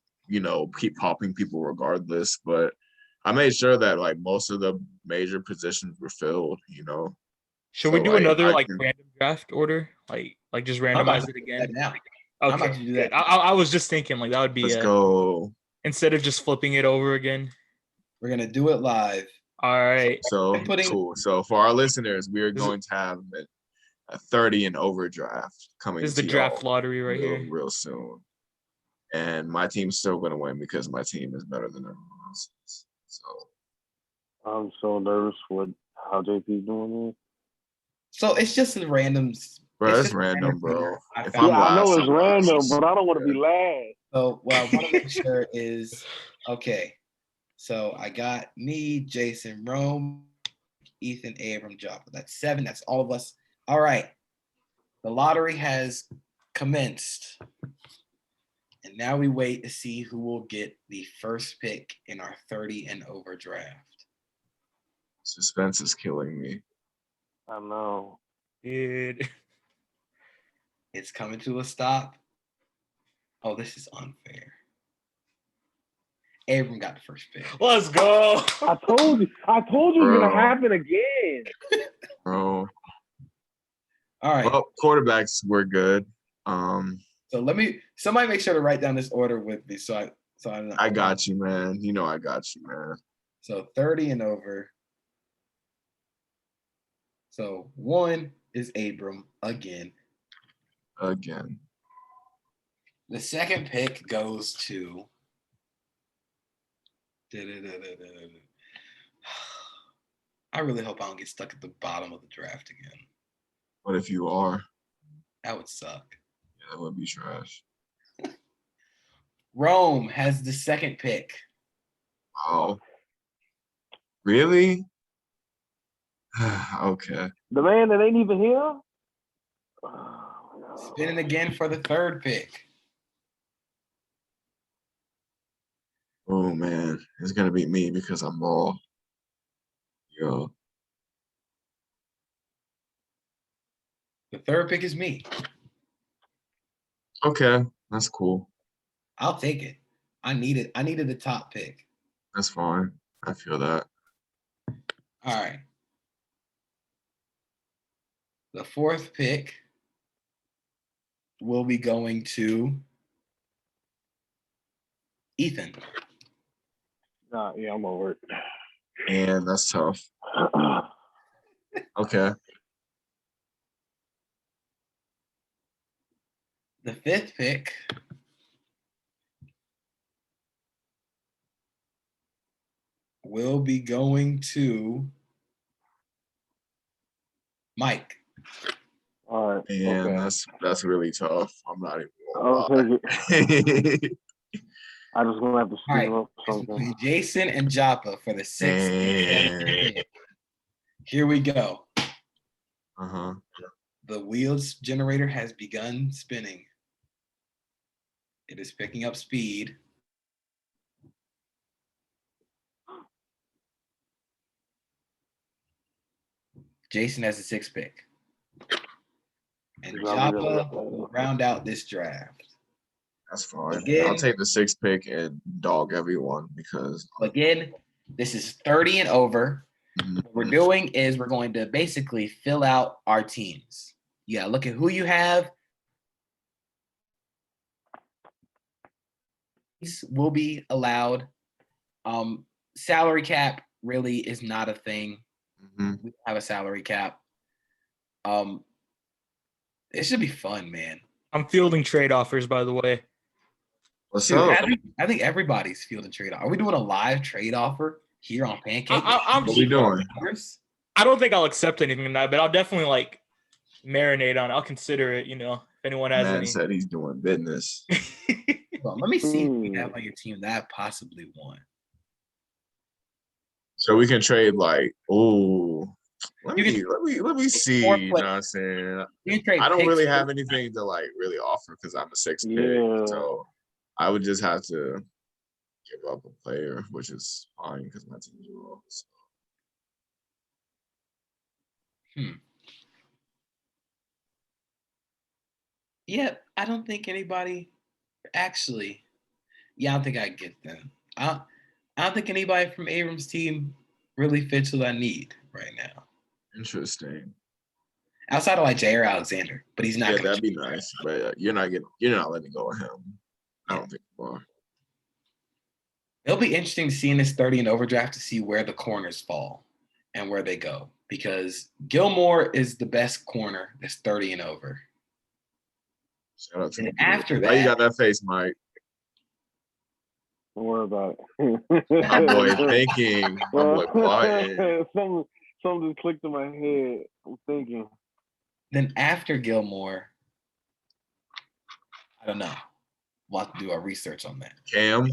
[SPEAKER 1] keep popping people regardless. But I made sure that like most of the major positions were filled, you know.
[SPEAKER 4] Should we do another random draft order? Like just randomize it again?
[SPEAKER 3] Now.
[SPEAKER 4] Okay, I'm about to do that. I was just thinking like that would be
[SPEAKER 1] let's go.
[SPEAKER 4] Instead of just flipping it over again.
[SPEAKER 3] We're gonna do it live.
[SPEAKER 4] All right.
[SPEAKER 1] So cool. So for our listeners, we are going to have a 30 and over draft coming.
[SPEAKER 4] This is the draft lottery right here.
[SPEAKER 1] Real soon. And my team's still gonna win because my team is better than everyone else's. So
[SPEAKER 5] I'm so nervous with how JP's doing this.
[SPEAKER 3] So it's just a random.
[SPEAKER 1] Bro, it's random, bro.
[SPEAKER 5] I know it's random, but I don't want to be last.
[SPEAKER 3] So what I want to make sure is okay. So I got me, Jason, Rome, Ethan, Abram, Joppa. That's 7. That's all of us. All right. The lottery has commenced. And now we wait to see who will get the first pick in our 30 and over draft.
[SPEAKER 1] Suspense is killing me.
[SPEAKER 5] I know.
[SPEAKER 4] Dude.
[SPEAKER 3] It's coming to a stop. Oh, this is unfair. Abram got the first pick.
[SPEAKER 4] Let's go.
[SPEAKER 5] I told you it was gonna happen again.
[SPEAKER 1] Bro.
[SPEAKER 3] All right.
[SPEAKER 1] Well, quarterbacks were good.
[SPEAKER 3] So somebody make sure to write down this order with me.
[SPEAKER 1] I got you, man. You know I got you, man.
[SPEAKER 3] So 30 and over. So 1 is Abram again. The second pick goes to I really hope I don't get stuck at the bottom of the draft again.
[SPEAKER 1] What if you are?
[SPEAKER 3] That would suck.
[SPEAKER 1] Yeah, that would be trash.
[SPEAKER 3] Rome has the second pick.
[SPEAKER 1] Wow. Really? Okay.
[SPEAKER 5] The man that ain't even here?
[SPEAKER 3] Spinning again for the third pick.
[SPEAKER 1] Oh, man. It's going to be me because I'm raw. Yo.
[SPEAKER 3] The third pick is me.
[SPEAKER 1] Okay. That's cool.
[SPEAKER 3] I'll take it. I needed the top pick.
[SPEAKER 1] That's fine. I feel that.
[SPEAKER 3] All right. The fourth pick will be going to Ethan.
[SPEAKER 5] Yeah, I'm over it.
[SPEAKER 1] And that's tough. Okay.
[SPEAKER 3] The fifth pick will be going to Mike.
[SPEAKER 5] All right.
[SPEAKER 1] And
[SPEAKER 5] okay.
[SPEAKER 1] that's really tough. I'm not even gonna lie.
[SPEAKER 5] I just gonna have to speak up
[SPEAKER 3] something. Jason and Joppa for the 6th pick. Here we go. The wheels generator has begun spinning. It is picking up speed. Jason has the 6th pick. And Joppa will round out this draft.
[SPEAKER 1] That's fine. Again, I'll take the 6th pick and dog everyone because
[SPEAKER 3] again, this is 30 and over. What we're doing is we're going to basically fill out our teams. You gotta look at who you have. These will be allowed. Salary cap really is not a thing. We have a salary cap. It should be fun, man.
[SPEAKER 4] I'm fielding trade offers, by the way.
[SPEAKER 1] What's up?
[SPEAKER 3] I think everybody's fielding trade offer. Are we doing a live trade offer here on Pancaked?
[SPEAKER 1] What are we doing?
[SPEAKER 4] I don't think I'll accept anything tonight, but I'll definitely like marinate on it. I'll consider it, you know, if anyone has any.
[SPEAKER 1] Said he's doing business.
[SPEAKER 3] Well, let me see who you have on your team that I possibly want.
[SPEAKER 1] So we can trade like, let me see. You know what I'm saying? I don't really have anything to like really offer because I'm a 6th pick. So I would just have to give up a player, which is fine because my team's raw. So.
[SPEAKER 3] Yeah, I don't think anybody actually. Yeah, I don't think I get them. I don't think anybody from Abrams' team really fits what I need right now.
[SPEAKER 1] Interesting.
[SPEAKER 3] Outside of like Jair Alexander, but he's not.
[SPEAKER 1] Yeah, that'd be nice, but you're not letting go of him. I don't think you are.
[SPEAKER 3] It'll be interesting to see in this 30 and over draft to see where the corners fall and where they go, because Gilmore is the best corner that's 30 and over.
[SPEAKER 1] Shout out to
[SPEAKER 3] and after that,
[SPEAKER 1] why you got that face, Mike?
[SPEAKER 5] Don't worry about it.
[SPEAKER 1] My boy thinking. My boy quiet.
[SPEAKER 5] Something just clicked in my head. I'm thinking.
[SPEAKER 3] Then after Gilmore, I don't know. We'll have to do our research on that.
[SPEAKER 1] Cam.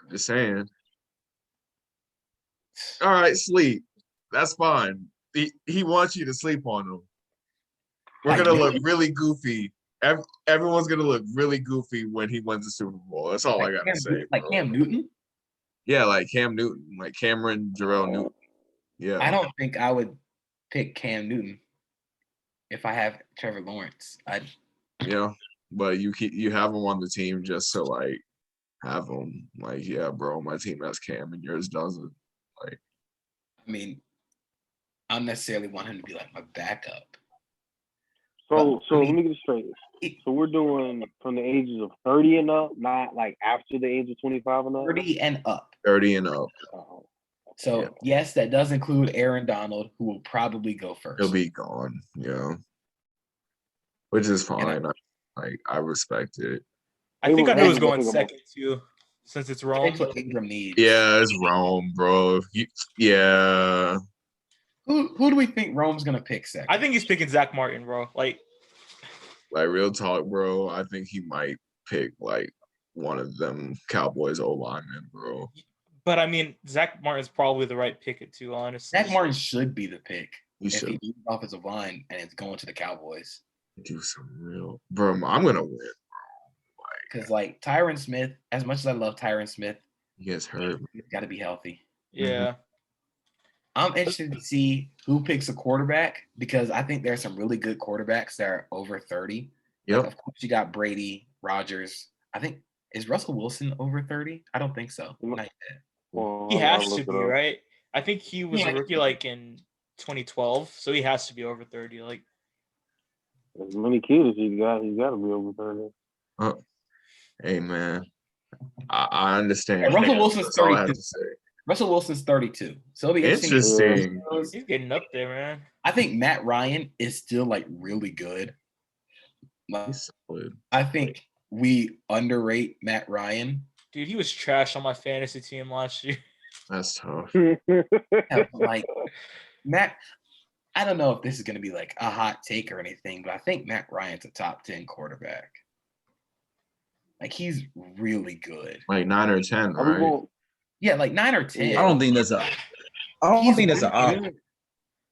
[SPEAKER 1] I'm just saying. All right, sleep. That's fine. He wants you to sleep on him. We're gonna look really goofy. Everyone's gonna look really goofy when he wins the Super Bowl. That's all I gotta say.
[SPEAKER 3] Like Cam Newton?
[SPEAKER 1] Yeah, like Cam Newton, like Cameron Jarrell Newton. Yeah.
[SPEAKER 3] I don't think I would pick Cam Newton if I have Trevor Lawrence.
[SPEAKER 1] Yeah, but you have him on the team just to like have him. Like, yeah, bro, my team has Cam and yours doesn't. Like,
[SPEAKER 3] I mean, I don't necessarily want him to be like my backup.
[SPEAKER 5] So let me get it straight. So we're doing from the ages of 30 and up, not like after the age of 25 and up?
[SPEAKER 3] 30 and up.
[SPEAKER 1] 30 and up.
[SPEAKER 5] Oh.
[SPEAKER 3] So, yes, that does include Aaron Donald, who will probably go first.
[SPEAKER 1] He'll be gone, yeah. Which is fine. I respect it.
[SPEAKER 4] I think I know who's going second, too, since it's Rome.
[SPEAKER 3] That's what Ingram needs.
[SPEAKER 1] Yeah, it's Rome, bro. Yeah.
[SPEAKER 3] Who do we think Rome's going to pick second?
[SPEAKER 4] I think he's picking Zach Martin, bro. Like
[SPEAKER 1] real talk, bro. I think he might pick like one of them Cowboys O-linemen, bro.
[SPEAKER 4] But I mean, Zach Martin's probably the right pick at 2, honestly.
[SPEAKER 3] Zach Martin should be the pick.
[SPEAKER 1] He should.
[SPEAKER 3] If he moves offensive line and it's going to the Cowboys.
[SPEAKER 1] Do some real, bro. I'm gonna win, bro.
[SPEAKER 3] Because like Tyron Smith, as much as I love Tyron Smith,
[SPEAKER 1] he gets hurt.
[SPEAKER 3] He's got to be healthy.
[SPEAKER 4] Yeah.
[SPEAKER 3] I'm interested to see who picks a quarterback, because I think there are some really good quarterbacks that are over 30.
[SPEAKER 1] Yep.
[SPEAKER 3] Like, of course, you got Brady, Rodgers. I think, is Russell Wilson over 30? I don't think so. Not yet.
[SPEAKER 5] Well,
[SPEAKER 4] he has to be, right? I think he was a rookie like in 2012, so he has to be over 30. Like,
[SPEAKER 5] as many kids as he's got to be over 30.
[SPEAKER 1] Hey, man. I understand.
[SPEAKER 3] Hey, Russell Wilson's 32. Russell Wilson's 32. So it'll be
[SPEAKER 1] interesting.
[SPEAKER 4] He's getting up there, man.
[SPEAKER 3] I think Matt Ryan is still like really good. Like, I think we underrate Matt Ryan.
[SPEAKER 4] Dude, he was trash on my fantasy team last year.
[SPEAKER 1] That's tough.
[SPEAKER 3] Like Matt, I don't know if this is going to be like a hot take or anything, but I think Matt Ryan's a top 10 quarterback. Like, he's really good.
[SPEAKER 1] Like 9 or 10, right?
[SPEAKER 3] Yeah, like 9 or 10.
[SPEAKER 2] I don't think that's a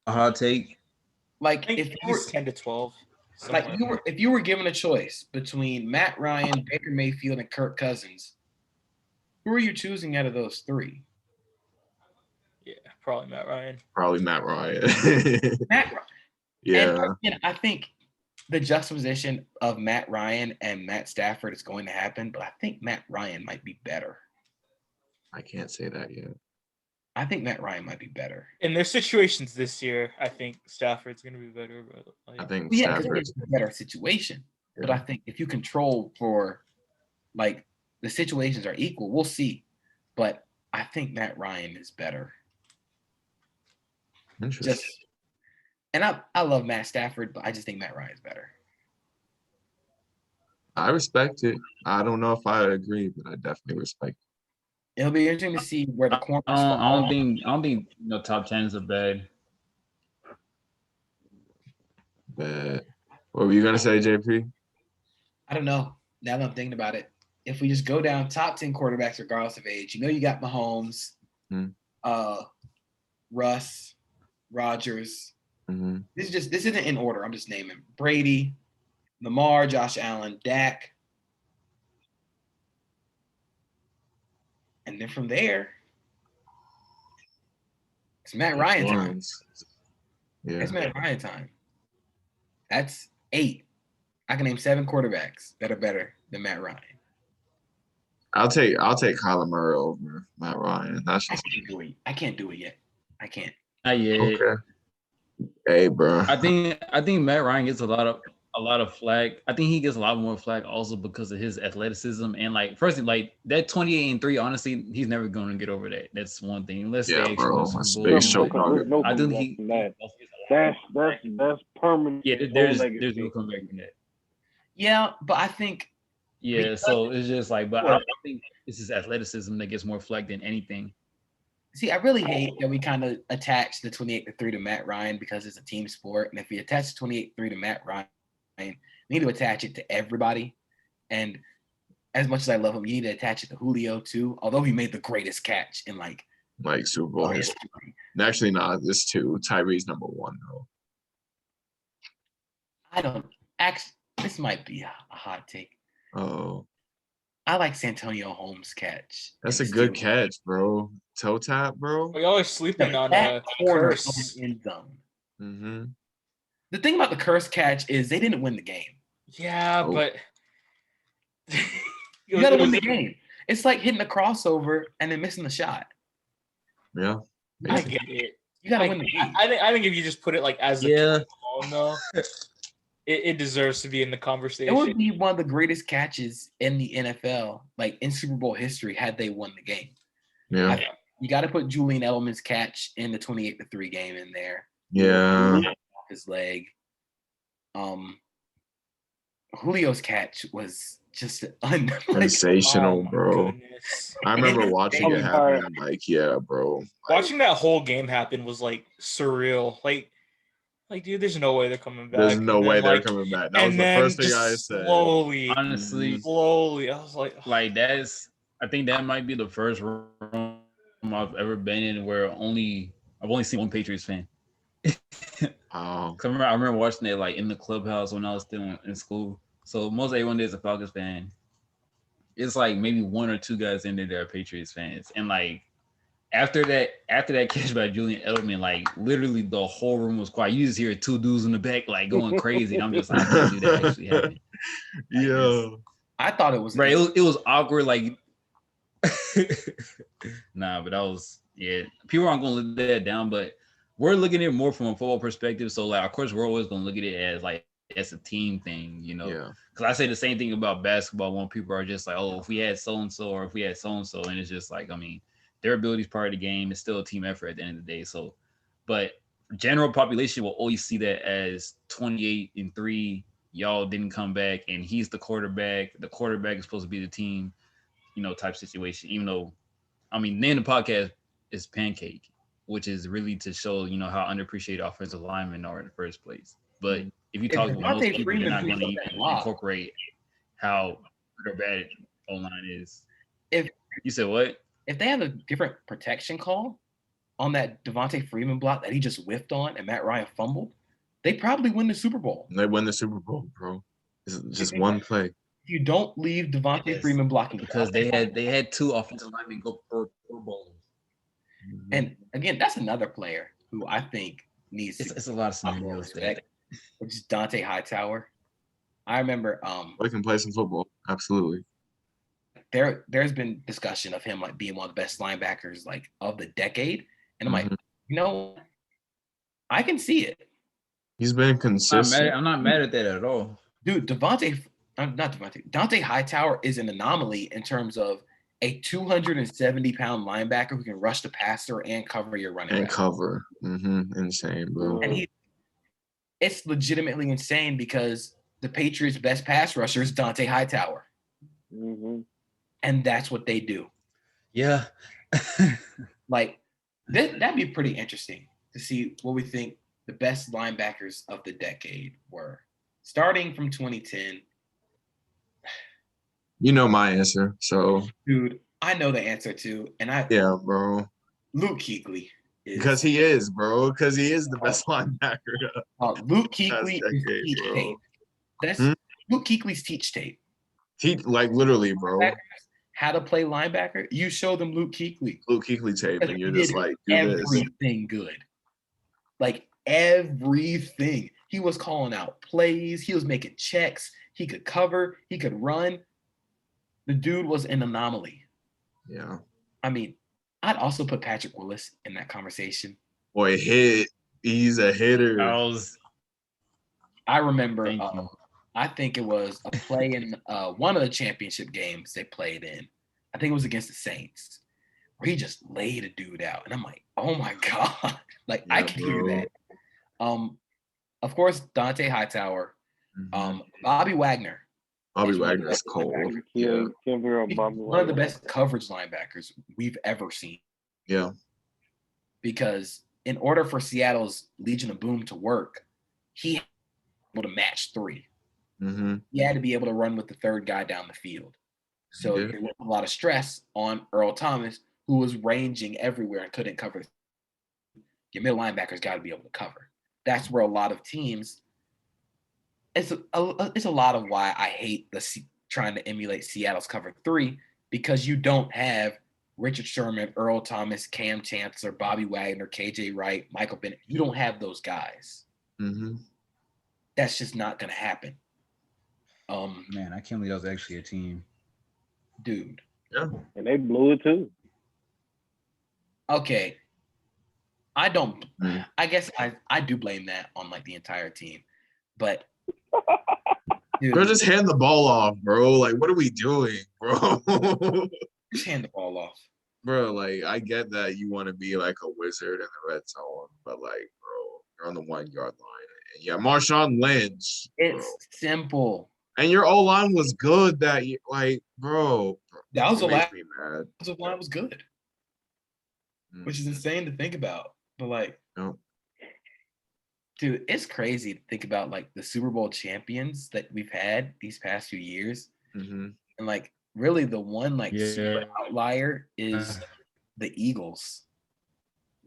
[SPEAKER 2] hot take.
[SPEAKER 3] Like,
[SPEAKER 4] if he's 10 to 12.
[SPEAKER 3] Like, if you were given a choice between Matt Ryan, Baker Mayfield, and Kirk Cousins, who are you choosing out of those three?
[SPEAKER 4] Yeah, probably Matt Ryan.
[SPEAKER 1] Matt Ryan.
[SPEAKER 3] Yeah. And I think the juxtaposition of Matt Ryan and Matt Stafford is going to happen, but I think Matt Ryan might be better.
[SPEAKER 1] I can't say that yet.
[SPEAKER 3] I think Matt Ryan might be better.
[SPEAKER 4] In their situations this year, I think Stafford's going to be better.
[SPEAKER 1] I think
[SPEAKER 3] Stafford's a better situation. Yeah. But I think if you control for, like, the situations are equal, we'll see. But I think Matt Ryan is better.
[SPEAKER 1] Interesting.
[SPEAKER 3] And I love Matt Stafford, but I just think Matt Ryan is better.
[SPEAKER 1] I respect it. I don't know if I agree, but I definitely respect it.
[SPEAKER 3] It'll be interesting to see where the corners
[SPEAKER 2] fall. I don't think top 10s are bad.
[SPEAKER 1] Bad. What were you gonna say, JP?
[SPEAKER 3] I don't know. Now that I'm thinking about it, if we just go down top 10 quarterbacks regardless of age, you got Mahomes, Russ, Rodgers.
[SPEAKER 1] Mm-hmm.
[SPEAKER 3] This isn't in order. I'm just naming Brady, Lamar, Josh Allen, Dak. And then from there, it's Matt Ryan time.
[SPEAKER 1] Yeah.
[SPEAKER 3] It's Matt Ryan time. That's 8. I can name 7 quarterbacks that are better than Matt Ryan.
[SPEAKER 1] I'll take Kyler Murray over Matt Ryan. That's just
[SPEAKER 3] I can't do it yet. I can't.
[SPEAKER 2] Not yet.
[SPEAKER 1] Okay. Hey, bro.
[SPEAKER 2] I think Matt Ryan gets a lot of flack. I think he gets a lot more flack also because of his athleticism and like firstly, like that 28-3. Honestly, he's never going to get over that. That's one thing. Let's say
[SPEAKER 1] bro.
[SPEAKER 5] I think that's permanent.
[SPEAKER 2] Yeah, there's no comeback from that.
[SPEAKER 3] Yeah, but I think.
[SPEAKER 2] Yeah, so it's just like, but I think it's his athleticism that gets more flack than anything.
[SPEAKER 3] See, I really hate that we kind of attach the 28-3 to Matt Ryan because it's a team sport. And if we attach 28-3 to Matt Ryan, we need to attach it to everybody. And as much as I love him, you need to attach it to Julio too. Although he made the greatest catch in like
[SPEAKER 1] Super Bowl history. Actually, not this 2. Tyree's number 1 though.
[SPEAKER 3] I don't actually. This might be a hot take.
[SPEAKER 1] Oh.
[SPEAKER 3] I like Santonio Holmes' catch.
[SPEAKER 1] That's a good catch, bro. Toe tap, bro.
[SPEAKER 4] We always sleeping on a curse
[SPEAKER 3] end zone.
[SPEAKER 1] Mm-hmm.
[SPEAKER 3] The thing about the curse catch is they didn't win the game.
[SPEAKER 4] Yeah, but
[SPEAKER 3] you gotta win the game. It's like hitting a crossover and then missing the shot.
[SPEAKER 1] Yeah,
[SPEAKER 4] I get it.
[SPEAKER 3] You gotta win the game.
[SPEAKER 4] I think if you just put it like as a no. It deserves to be in the conversation.
[SPEAKER 3] It would be one of the greatest catches in the NFL, like in Super Bowl history, had they won the game.
[SPEAKER 1] Yeah.
[SPEAKER 3] You got to put Julian Edelman's catch in the 28-3 game in there.
[SPEAKER 1] Yeah.
[SPEAKER 3] Off his leg. Julio's catch was just
[SPEAKER 1] sensational, bro. Goodness. I remember watching it happen. Like, yeah, bro.
[SPEAKER 4] Watching that whole game happen was like surreal. Like, dude, there's no way they're coming back.
[SPEAKER 1] There's no way they're coming back. That was the first thing I said.
[SPEAKER 4] Slowly,
[SPEAKER 2] honestly,
[SPEAKER 4] I was like,
[SPEAKER 2] I think that might be the first room I've ever been in where I've only seen one Patriots fan.
[SPEAKER 1] Oh.
[SPEAKER 2] I remember watching it like in the clubhouse when I was still in school. So most everyone there is a Falcons fan. It's like maybe 1 or 2 guys in there that are Patriots fans, and like. After that catch by Julian Edelman, like literally the whole room was quiet. You just hear 2 dudes in the back like going crazy. And I'm just like, I can't believe that actually happened.
[SPEAKER 1] Yeah,
[SPEAKER 3] I thought it was
[SPEAKER 2] right. It was awkward. Like, nah, but that was People aren't gonna let that down, but we're looking at it more from a football perspective. So like, of course, we're always gonna look at it as like it's a team thing, you know.
[SPEAKER 1] Yeah.
[SPEAKER 2] Because I say the same thing about basketball when people are just like, oh, if we had so and so, or if we had so and so, and it's just like, I mean. Their ability is part of the game. It's still a team effort at the end of the day. So, but general population will always see that as 28-3. Y'all didn't come back, and he's the quarterback. The quarterback is supposed to be the team, type situation. Even though, I mean, the name of the podcast is Pancaked, which is really to show, how underappreciated offensive linemen are in the first place. But if you talk to most people, they're not going to even incorporate how good or bad O-line is.
[SPEAKER 3] If
[SPEAKER 2] you said what?
[SPEAKER 3] If they have a different protection call on that Devontae Freeman block that he just whiffed on and Matt Ryan fumbled, they probably win the Super Bowl.
[SPEAKER 1] They win the Super Bowl, bro. It's just one play.
[SPEAKER 3] You don't leave Devontae Freeman blocking
[SPEAKER 2] because they had 2 offensive linemen go Pro Bowlers.
[SPEAKER 3] Mm-hmm. And again, that's another player who I think needs
[SPEAKER 2] it's a lot of scenarios
[SPEAKER 3] respect, which is Dante Hightower. I remember
[SPEAKER 1] we can play some football. Absolutely.
[SPEAKER 3] There's been discussion of him like being one of the best linebackers like of the decade, and I'm like, I can see it.
[SPEAKER 1] He's been consistent.
[SPEAKER 2] I'm not mad at that at all,
[SPEAKER 3] dude. Dante Hightower is an anomaly in terms of a 270-pound linebacker who can rush the passer and cover your running back.
[SPEAKER 1] And cover, insane, bro.
[SPEAKER 3] And it's legitimately insane because the Patriots' best pass rusher is Dante Hightower. Mm-hmm. And that's what they do.
[SPEAKER 2] Yeah.
[SPEAKER 3] Like, that'd be pretty interesting to see what we think the best linebackers of the decade were. Starting from 2010.
[SPEAKER 1] You know my answer, so.
[SPEAKER 3] Dude, I know the answer too.
[SPEAKER 1] Yeah, bro.
[SPEAKER 3] Luke Kuechly.
[SPEAKER 1] Because he is, bro. Because he is the best linebacker.
[SPEAKER 3] Luke Kuechly is teach tape. That's Luke Kuechly's teach tape.
[SPEAKER 1] Like literally, bro.
[SPEAKER 3] How to play linebacker? You show them Luke Kuechly.
[SPEAKER 1] Luke Kuechly tape, and you're just like, do
[SPEAKER 3] everything good. Like everything. He was calling out plays. He was making checks. He could cover. He could run. The dude was an anomaly.
[SPEAKER 1] Yeah.
[SPEAKER 3] I mean, I'd also put Patrick Willis in that conversation.
[SPEAKER 1] Boy, he's a hitter.
[SPEAKER 3] I remember, I think it was a play in one of the championship games they played in. I think it was against the Saints, where he just laid a dude out. And I'm like, oh my God. Like, yeah, I can do that. Of course, Dante Hightower, Bobby Wagner.
[SPEAKER 1] Bobby Wagner's cold. Yeah.
[SPEAKER 3] One of the best coverage linebackers we've ever seen.
[SPEAKER 1] Yeah.
[SPEAKER 3] Because in order for Seattle's Legion of Boom to work, he had to be able to match 3. He had to be able to run with the third guy down the field. So there was a lot of stress on Earl Thomas, who was ranging everywhere and couldn't cover. Your middle linebackers got to be able to cover. That's where a lot of teams. It's a lot of why I hate trying to emulate Seattle's cover 3, because you don't have Richard Sherman, Earl Thomas, Cam Chancellor, Bobby Wagner, KJ Wright, Michael Bennett. You don't have those guys. That's just not going to happen.
[SPEAKER 2] Man, I can't believe that was actually a team.
[SPEAKER 3] Dude.
[SPEAKER 5] Yeah. And they blew it too.
[SPEAKER 3] Okay. I guess I do blame that on like the entire team. But
[SPEAKER 1] dude, bro, just hand the ball off, bro. Like, what are we doing, bro?
[SPEAKER 3] Just hand the ball off.
[SPEAKER 1] Bro, like, I get that you want to be like a wizard in the red zone, but like, bro, you're on the 1 yard line. And yeah, Marshawn Lynch.
[SPEAKER 3] It's simple.
[SPEAKER 1] And your O-line was good that year. Like, bro.
[SPEAKER 3] That was the last line was good. Which is insane to think about. But like, dude, it's crazy to think about like the Super Bowl champions that we've had these past few years. And like, really the one like super outlier is the Eagles.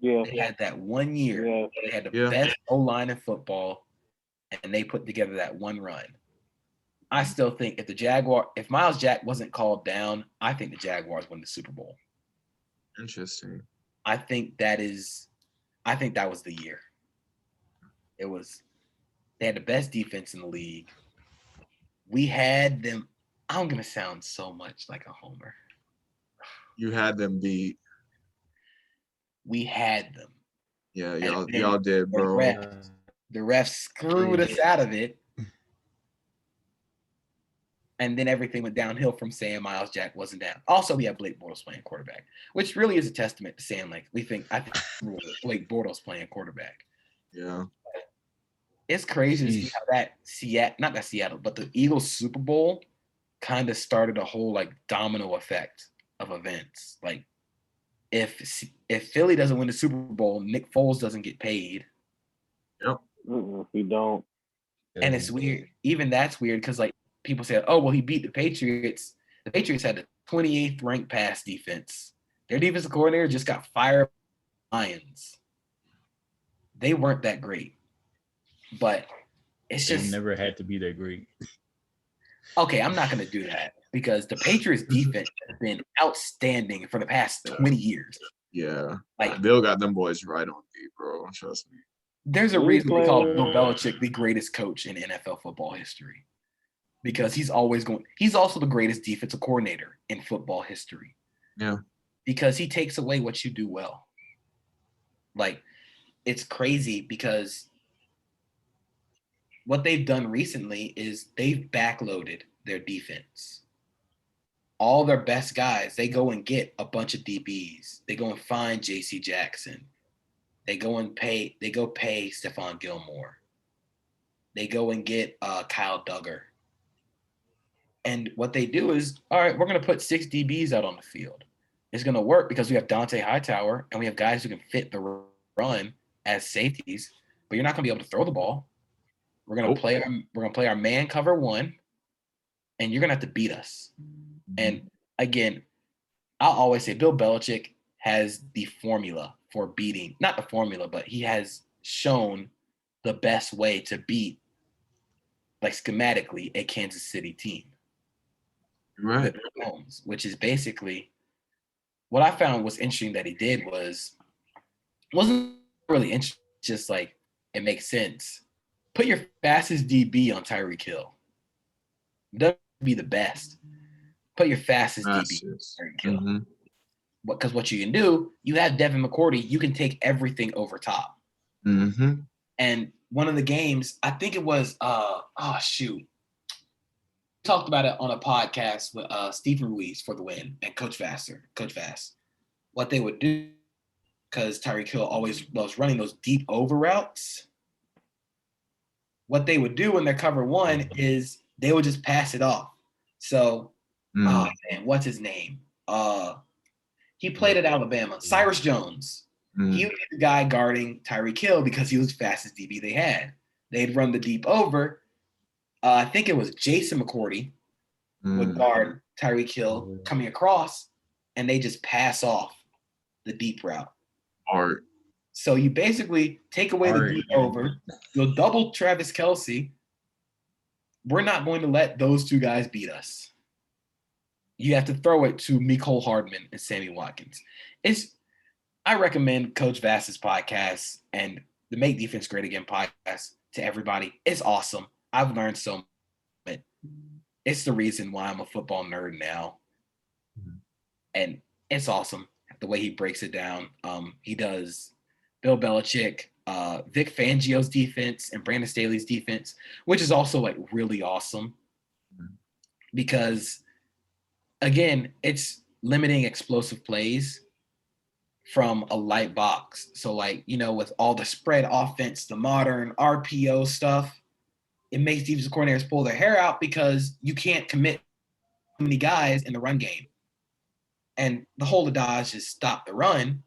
[SPEAKER 5] Yeah.
[SPEAKER 3] They had that 1 year. Yeah. They had the best O-line in football, and they put together that one run. I still think if Miles Jack wasn't called down, I think the Jaguars win the Super Bowl.
[SPEAKER 1] Interesting.
[SPEAKER 3] I think that was the year. They had the best defense in the league. We had them. I'm going to sound so much like a homer.
[SPEAKER 1] You had them beat.
[SPEAKER 3] We had them.
[SPEAKER 1] Yeah, y'all did, bro.
[SPEAKER 3] The refs screwed us out of it. And then everything went downhill from saying Miles Jack wasn't down. Also, we have Blake Bortles playing quarterback, which really is a testament to saying like I think Blake Bortles playing quarterback.
[SPEAKER 1] Yeah.
[SPEAKER 3] It's crazy to see how Seattle, but the Eagles Super Bowl kind of started a whole like domino effect of events. Like if Philly doesn't win the Super Bowl, Nick Foles doesn't get paid.
[SPEAKER 1] Yep.
[SPEAKER 5] We don't.
[SPEAKER 3] And it's weird. Even that's weird because like people say, oh, well, he beat the Patriots. The Patriots had the 28th ranked pass defense. Their defensive coordinator just got fired by the Lions. They weren't that great. But it's just.
[SPEAKER 2] They never had to be that great.
[SPEAKER 3] Okay, I'm not going to do that because the Patriots defense has been outstanding for the past 20 years.
[SPEAKER 1] Yeah. Like Bill got them boys right on beat, bro. Trust me.
[SPEAKER 3] There's a reason we call Bill Belichick the greatest coach in NFL football history. Because he's also the greatest defensive coordinator in football history.
[SPEAKER 1] Yeah.
[SPEAKER 3] Because he takes away what you do well. Like, it's crazy because what they've done recently is they've backloaded their defense. All their best guys, they go and get a bunch of DBs. They go and find J.C. Jackson. They go pay Stephon Gilmore. They go and get Kyle Duggar. And what they do is, all right, we're going to put 6 DBs out on the field. It's going to work because we have Dante Hightower and we have guys who can fit the run as safeties, but you're not going to be able to throw the ball. We're going to play our man cover 1, and you're going to have to beat us. And again, I'll always say Bill Belichick has the formula for beating, not the formula, but he has shown the best way to beat, like schematically, a Kansas City team.
[SPEAKER 1] Right.
[SPEAKER 3] Which is basically what I found was interesting that he did wasn't really interesting, just like it makes sense. Put your fastest DB on Tyreek Hill. Doesn't be the best. Put your fastest DB.
[SPEAKER 1] Mm-hmm.
[SPEAKER 3] Because what you can do, you have Devin McCourty, you can take everything over top.
[SPEAKER 1] Mm-hmm.
[SPEAKER 3] And one of the games, I think it was, we talked about it on a podcast with Stephen Ruiz for the win and Coach Vass. What they would do, because Tyreek Hill always loves running those deep over routes, what they would do in their cover one is they would just pass it off. So, what's his name? He played at Alabama. Cyrus Jones. He would be the guy guarding Tyreek Hill because he was the fastest DB they had. They'd run the deep over. I think it was Jason McCourty would guard Tyreek Hill coming across, and they just pass off the deep route.
[SPEAKER 1] Art.
[SPEAKER 3] So you basically take away the deep over. You'll double Travis Kelce. We're not going to let those two guys beat us. You have to throw it to Mecole Hardman and Sammy Watkins. I recommend Coach Vass's podcast and the Make Defense Great Again podcast to everybody. It's awesome. I've learned so much. It's the reason why I'm a football nerd now. And it's awesome the way he breaks it down. He does Bill Belichick, Vic Fangio's defense, and Brandon Staley's defense, which is also like really awesome because, again, it's limiting explosive plays from a light box. So, like, with all the spread offense, the modern RPO stuff, it makes defensive coordinators pull their hair out because you can't commit too many guys in the run game. And the whole of Dodge is stop the run.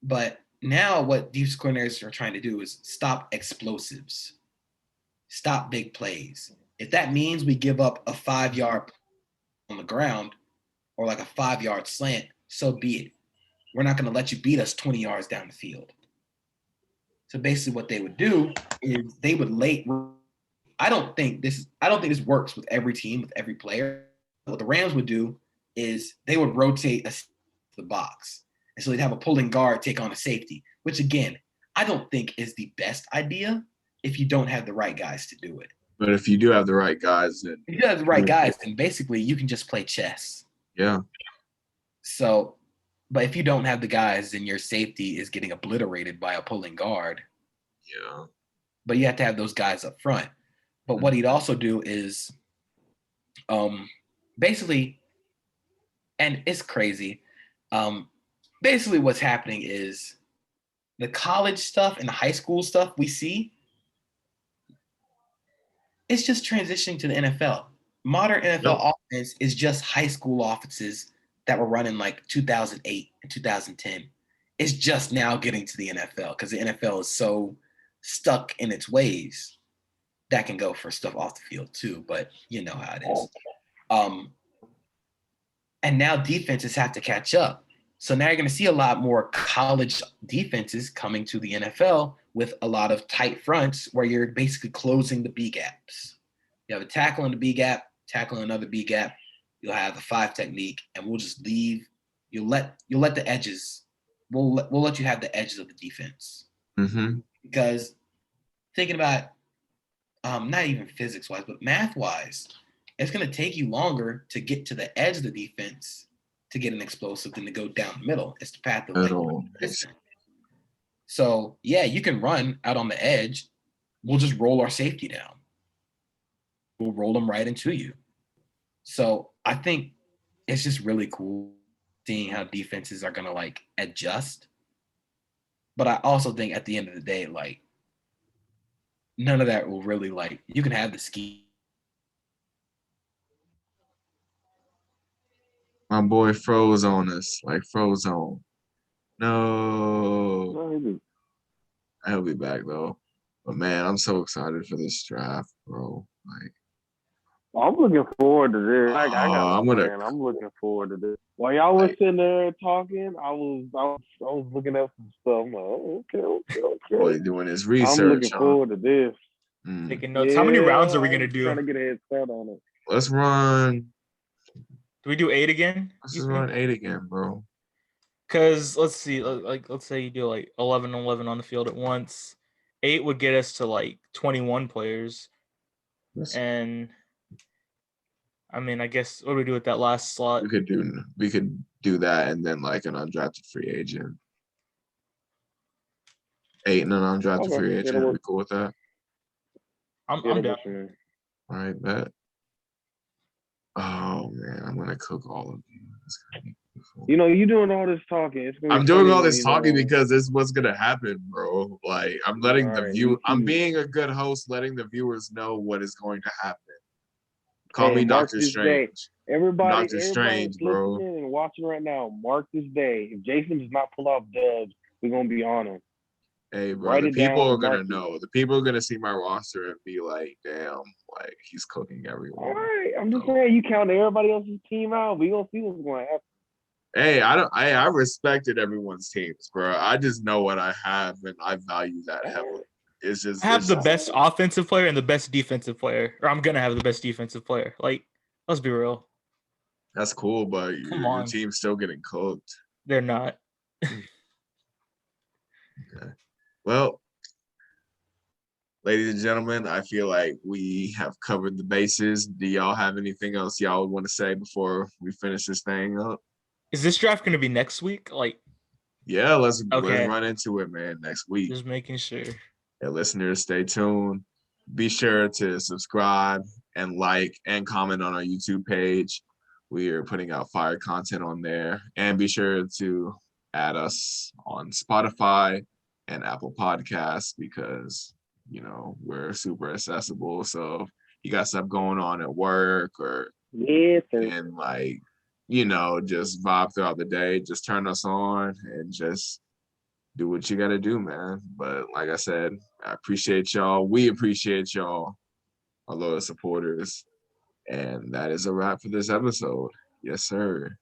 [SPEAKER 3] But now what defensive coordinators are trying to do is stop explosives, stop big plays. If that means we give up a 5-yard on the ground or like a 5-yard slant, so be it. We're not going to let you beat us 20 yards down the field. So basically what they would do is they would I don't think this works with every team, with every player. What the Rams would do is they would rotate the box. And so they'd have a pulling guard take on a safety, which, again, I don't think is the best idea if you don't have the right guys to do it.
[SPEAKER 1] But if you do have the right guys, then
[SPEAKER 3] basically you can just play chess.
[SPEAKER 1] Yeah.
[SPEAKER 3] So, but if you don't have the guys, then your safety is getting obliterated by a pulling guard.
[SPEAKER 1] Yeah.
[SPEAKER 3] But you have to have those guys up front. But what he'd also do is basically, and it's crazy, basically what's happening is the college stuff and the high school stuff we see, it's just transitioning to the NFL. Modern NFL offense is just high school offenses that were running like 2008 and 2010. It's just now getting to the NFL because the NFL is so stuck in its ways. That can go for stuff off the field too, but you know how it is. And now defenses have to catch up. So now you're going to see a lot more college defenses coming to the NFL with a lot of tight fronts where you're basically closing the B gaps. You have a tackle in the B gap, tackle in another B gap. You'll have a 5 technique, and we'll just leave. You'll let the edges. We'll let you have the edges of the defense.
[SPEAKER 1] Mm-hmm.
[SPEAKER 3] Because thinking about not even physics-wise, but math-wise, it's going to take you longer to get to the edge of the defense to get an explosive than to go down the middle. It's the path of distance. So, yeah, you can run out on the edge. We'll just roll our safety down. We'll roll them right into you. So I think it's just really cool seeing how defenses are going to, like, adjust. But I also think at the end of the day, like, none of that will really, like, you can have the scheme.
[SPEAKER 1] My boy froze on us, like froze on. No. He'll be back though. But man, I'm so excited for this draft, bro. Like,
[SPEAKER 5] I'm looking forward to this. I'm looking forward to this. While y'all was sitting there talking, I was looking up some stuff. I'm like, oh, okay.
[SPEAKER 1] Boy, doing his research.
[SPEAKER 5] I'm looking forward to this.
[SPEAKER 4] Taking notes. How many rounds are we gonna do?
[SPEAKER 5] Trying to get a head start on it.
[SPEAKER 1] Let's run.
[SPEAKER 4] Do we do 8 again?
[SPEAKER 1] Let's just run 8 again, bro.
[SPEAKER 4] Because let's see, let's say you do like 11 on the field at once. 8 would get us to like 21 players. And I mean, I guess what do we do with that last slot?
[SPEAKER 1] We could do that and then like an undrafted free agent. 8 and an undrafted free agent. Are we cool with that?
[SPEAKER 4] I'm down.
[SPEAKER 1] All right, bet. Oh man, I'm gonna cook all of you.
[SPEAKER 5] You know, you doing all this talking.
[SPEAKER 1] I'm doing all this talking because this is what's gonna happen, bro. Like I'm letting I'm being a good host, letting the viewers know what is going to happen. Call me Dr. Strange.
[SPEAKER 5] Everybody,
[SPEAKER 1] Dr. Strange, bro.
[SPEAKER 5] Listening and watching right now, mark this day. If Jason does not pull off dubs, we're gonna be on him.
[SPEAKER 1] Hey, bro, the people are gonna know. The people are gonna see my roster and be like, "Damn, like he's cooking everyone."
[SPEAKER 5] All right, I'm just saying, you count everybody else's team out. We gonna see what's going to happen.
[SPEAKER 1] Hey, I respected everyone's teams, bro. I just know what I have, and I value that heavily. It's just
[SPEAKER 4] I have the best offensive player and the best defensive player, or I'm gonna have the best defensive player. Like, let's be real.
[SPEAKER 1] That's cool, but your team's still getting cooked.
[SPEAKER 4] They're not.
[SPEAKER 1] Okay. Well, ladies and gentlemen, I feel like we have covered the bases. Do y'all have anything else y'all would want to say before we finish this thing up?
[SPEAKER 4] Is this draft going to be next week? Like,
[SPEAKER 1] yeah, let's run into it, man. Next week.
[SPEAKER 4] Just making sure.
[SPEAKER 1] Yeah, listeners, stay tuned. Be sure to subscribe and like and comment on our YouTube page. We are putting out fire content on there, and be sure to add us on Spotify and Apple Podcasts because, you know, we're super accessible. So if you got stuff going on at work or and like, you know, just vibe throughout the day, just turn us on and just do what you got to do, man. But like I said, I appreciate y'all. We appreciate y'all, our loyal supporters. And that is a wrap for this episode. Yes, sir.